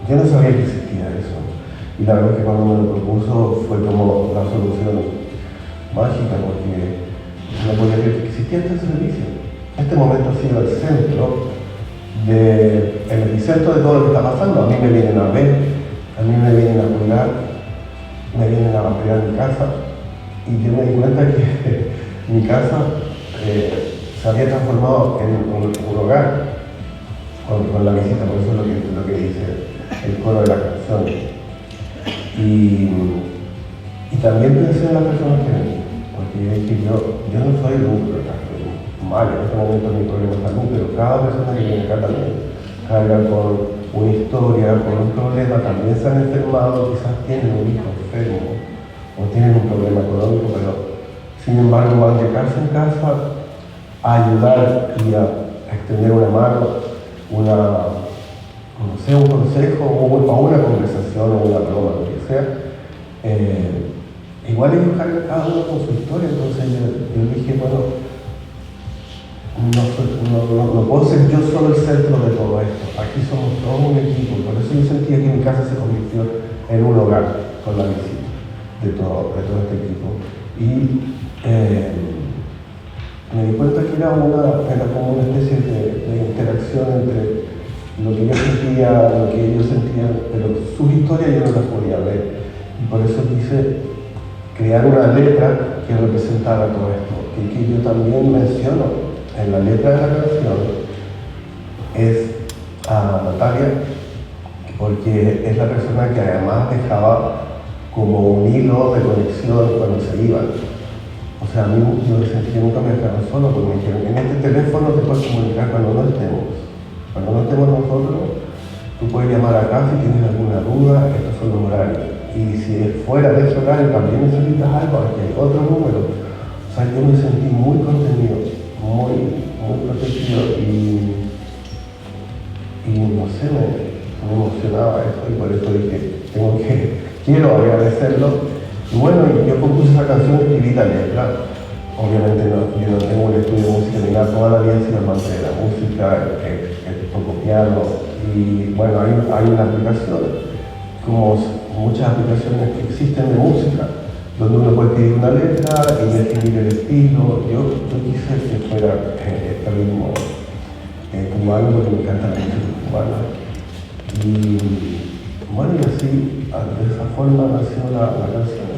Yo no sabía que existía eso. Y la verdad es que cuando me lo propuso fue como la solución mágica, porque no podía creer que existía este servicio. Este momento ha sido el epicentro de todo lo que está pasando. A mí me vienen a ver, a mí me vienen a cuidar, me vienen a apoyar en mi casa. Y yo me di cuenta que mi casa se había transformado en un hogar con la visita, por eso es lo que dice el coro de la canción. Y también pensé en las personas que ven, porque yo dije, yo no soy el único que está mal, en este momento mi problema de salud, pero cada persona que viene acá también carga con una historia, con un problema, también se han enfermado, quizás tienen un hijo enfermo o tienen un problema económico, pero sin embargo van de casa en casa a ayudar y a extender una mano, un consejo o una conversación o una broma, lo que sea. Igual ellos cargan cada uno con su historia, entonces yo dije, bueno, no puedo ser yo solo el centro de todo esto, aquí somos todos un equipo, por eso yo sentía que mi casa se convirtió en un hogar con la visita de todo este equipo. Y me di cuenta que era como una especie de interacción entre lo que yo sentía, lo que ellos sentían, pero sus historias yo no las podía ver. Y por eso quise crear una letra que representara todo esto, y que yo también menciono en la letra de la canción, es a Natalia, porque es la persona que además dejaba como un hilo de conexión cuando se iban. O sea, a mí yo sentí que nunca me dejaron solo, porque me dijeron, en este teléfono te puedes comunicar cuando no estemos. Cuando no estemos nosotros, tú puedes llamar acá si tienes alguna duda, estos son los horarios. Y si fuera de ese horario también necesitas algo, aquí hay otro número. O sea, yo me sentí muy contenido, muy protegido y no sé, me emocionaba esto y por eso dije, quiero agradecerlo. Y bueno, yo compuse esa canción, escribí la letra. Obviamente yo no tengo un estudio de música ni nada, toda la vida he sido amante de la música, toco piano y bueno, hay una aplicación, como muchas aplicaciones que existen de música, donde uno puede pedir una letra y definir el estilo. Yo quise que fuera este ritmo cubano, porque me encanta la música cubana. Y bueno, y así, de esa forma nació la canción.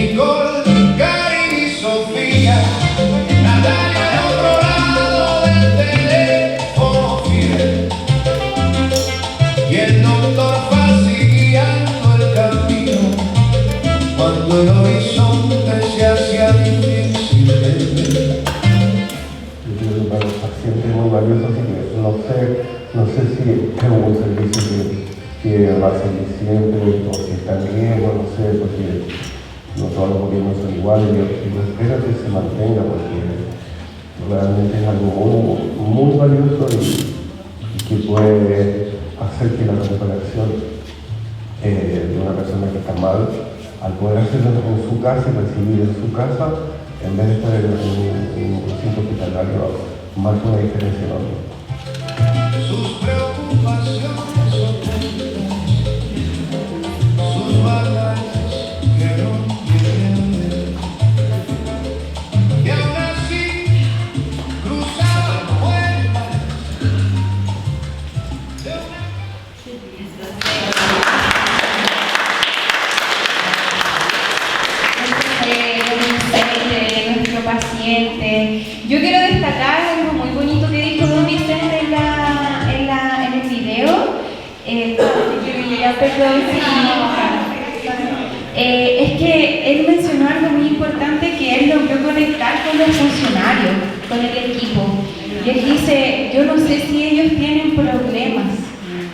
Nicole, Karin y Sofía, Natalia al otro lado del teléfono fiel, y el doctor fácil guiando el camino cuando el horizonte se hacía difícil de ver. Yo creo que para los pacientes es muy valioso, así que no sé si es un servicio que va a seguir siempre o si está en riesgo, no sé, porque no todos los gobiernos son iguales. Yo espero que se mantenga porque realmente es algo muy valioso y que puede hacer que la recuperación de una persona que está mal, al poder hacerlo en su casa y recibir en su casa, en vez de estar en un recinto hospitalario, marca una diferencia enorme. Sus preocupaciones ocultas, sus batallas que no quieren ver, y aún así cruzaban puertas de una... De nuestro paciente. Yo quiero destacar algo muy bonito que dijo don Vicente en el video. Es que él mencionó algo muy importante, que él logró conectar con los funcionarios, con el equipo. Y él dice, yo no sé si ellos tienen problemas,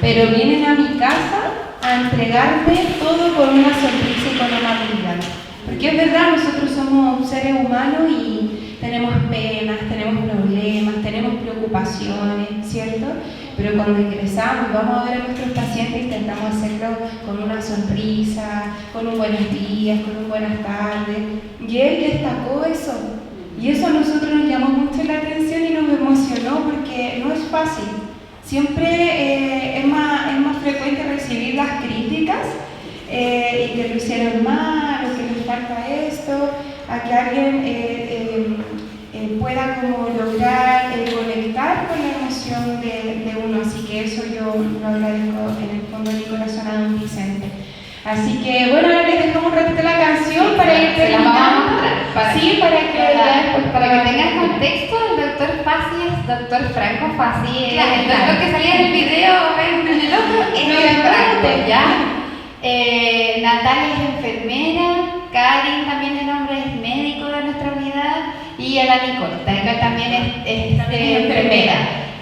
pero vienen a mi casa a entregarme todo con una sonrisa y con amabilidad. Porque es verdad, nosotros somos seres humanos y tenemos penas, tenemos problemas, tenemos preocupaciones, ¿cierto? Pero cuando ingresamos, vamos a ver a nuestros pacientes, intentamos hacerlo con una sonrisa, con un buenos días, con un buenas tardes. Y él destacó eso. Y eso a nosotros nos llamó mucho la atención y nos emocionó porque no es fácil. Siempre es más frecuente recibir las críticas y que lo hicieron mal o que les falta esto, a que alguien pueda como lograr conectar con la emoción de uno. Así que eso yo lo agradezco en el fondo de mi corazón a don Vicente. Así que bueno, ahora les dejamos un ratito la canción para ir terminando. Para que tengan contexto, el doctor Fassi es doctor Franco Fassi, el doctor que salía en el video en el otro es el Franco, ¿ya? Natalia es enfermera, Karin también el nombre es médico de nuestra unidad y la Nicole también es enfermera,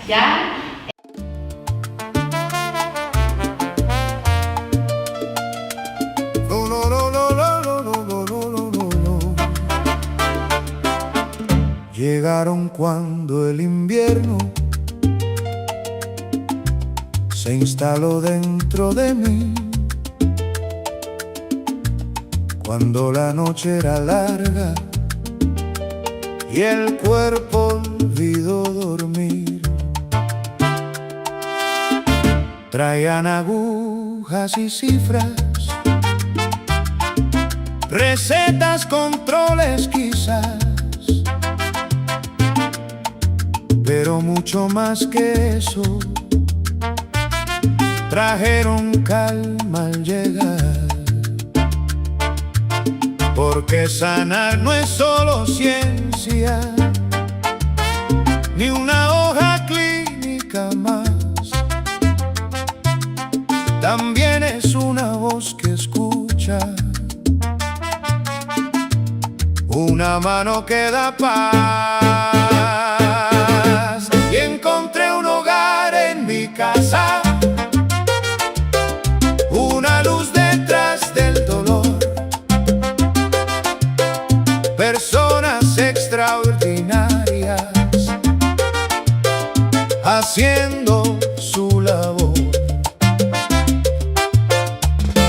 ¿ya? Llegaron cuando el invierno se instaló dentro de mí, cuando la noche era larga y el cuerpo olvidó dormir. Traían agujas y cifras, recetas, controles quizás, pero mucho más que eso, trajeron calma al llegar. Porque sanar no es solo ciencia, ni una hoja clínica más. También es una voz que escucha, una mano que da paz. Y encontré un hogar en mi casa, una luz detrás del dolor, personas extraordinarias haciendo su labor.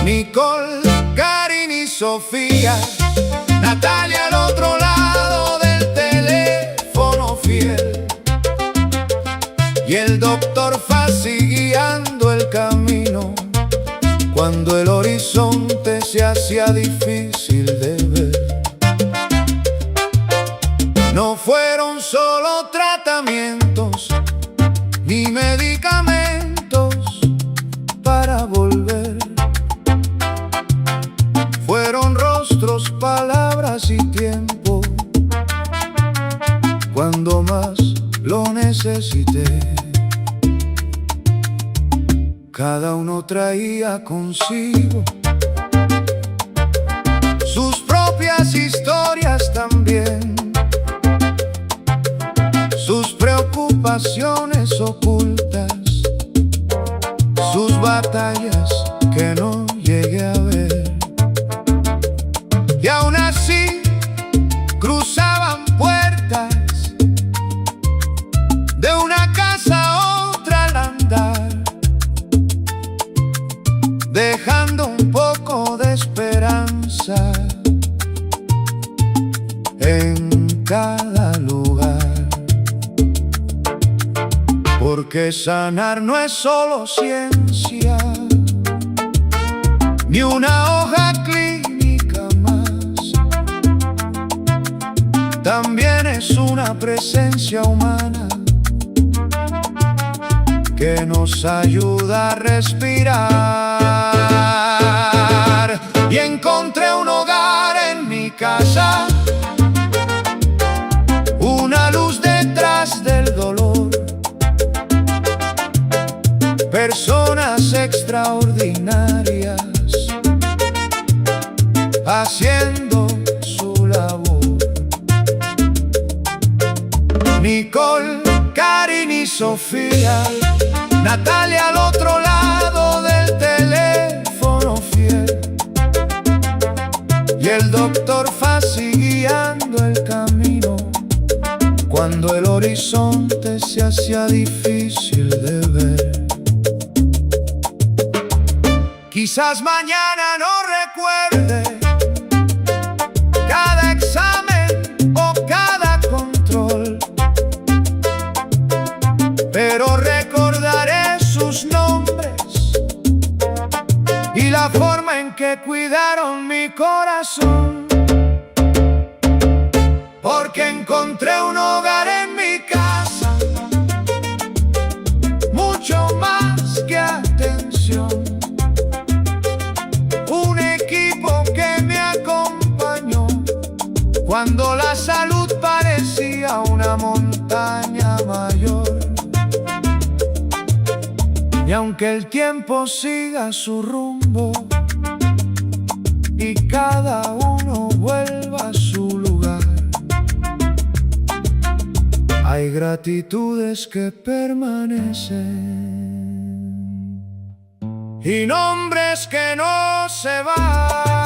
Nicole, Karin y Sofía, Natalia al otro lado del teléfono fiel, y el doctor Fassi guiando el camino cuando el horizonte se hacía difícil de ver. No fueron solo tratamientos ni medicamentos para volver, fueron rostros, palabras necesité. Cada uno traía consigo sus propias historias también, sus preocupaciones ocultas, sus batallas que no llegué a ver. Y aún así cruzaban puertas de una casa a otra al andar, dejando un poco de esperanza en cada lugar. Porque sanar no es solo ciencia, ni una hoja clínica más. También es una presencia humana que nos ayuda a respirar. Y encontré un hogar en mi casa, una luz detrás del dolor, personas extraordinarias haciendo su labor. Nicole, Karin y Sofía, Natalia al otro lado del teléfono fiel, y el doctor Fassi guiando el camino cuando el horizonte se hacía difícil de ver. Quizás mañana no recuerde cada examen o cada control, pero recordaré sus nombres y la forma en que cuidaron mi corazón. Porque encontré un hogar en mi casa, mucho más que atención. Un equipo que me acompañó cuando la salud parecía una montaña mayor. Y aunque el tiempo siga su rumbo y cada uno vuelva a su lugar, hay gratitudes que permanecen y nombres que no se van.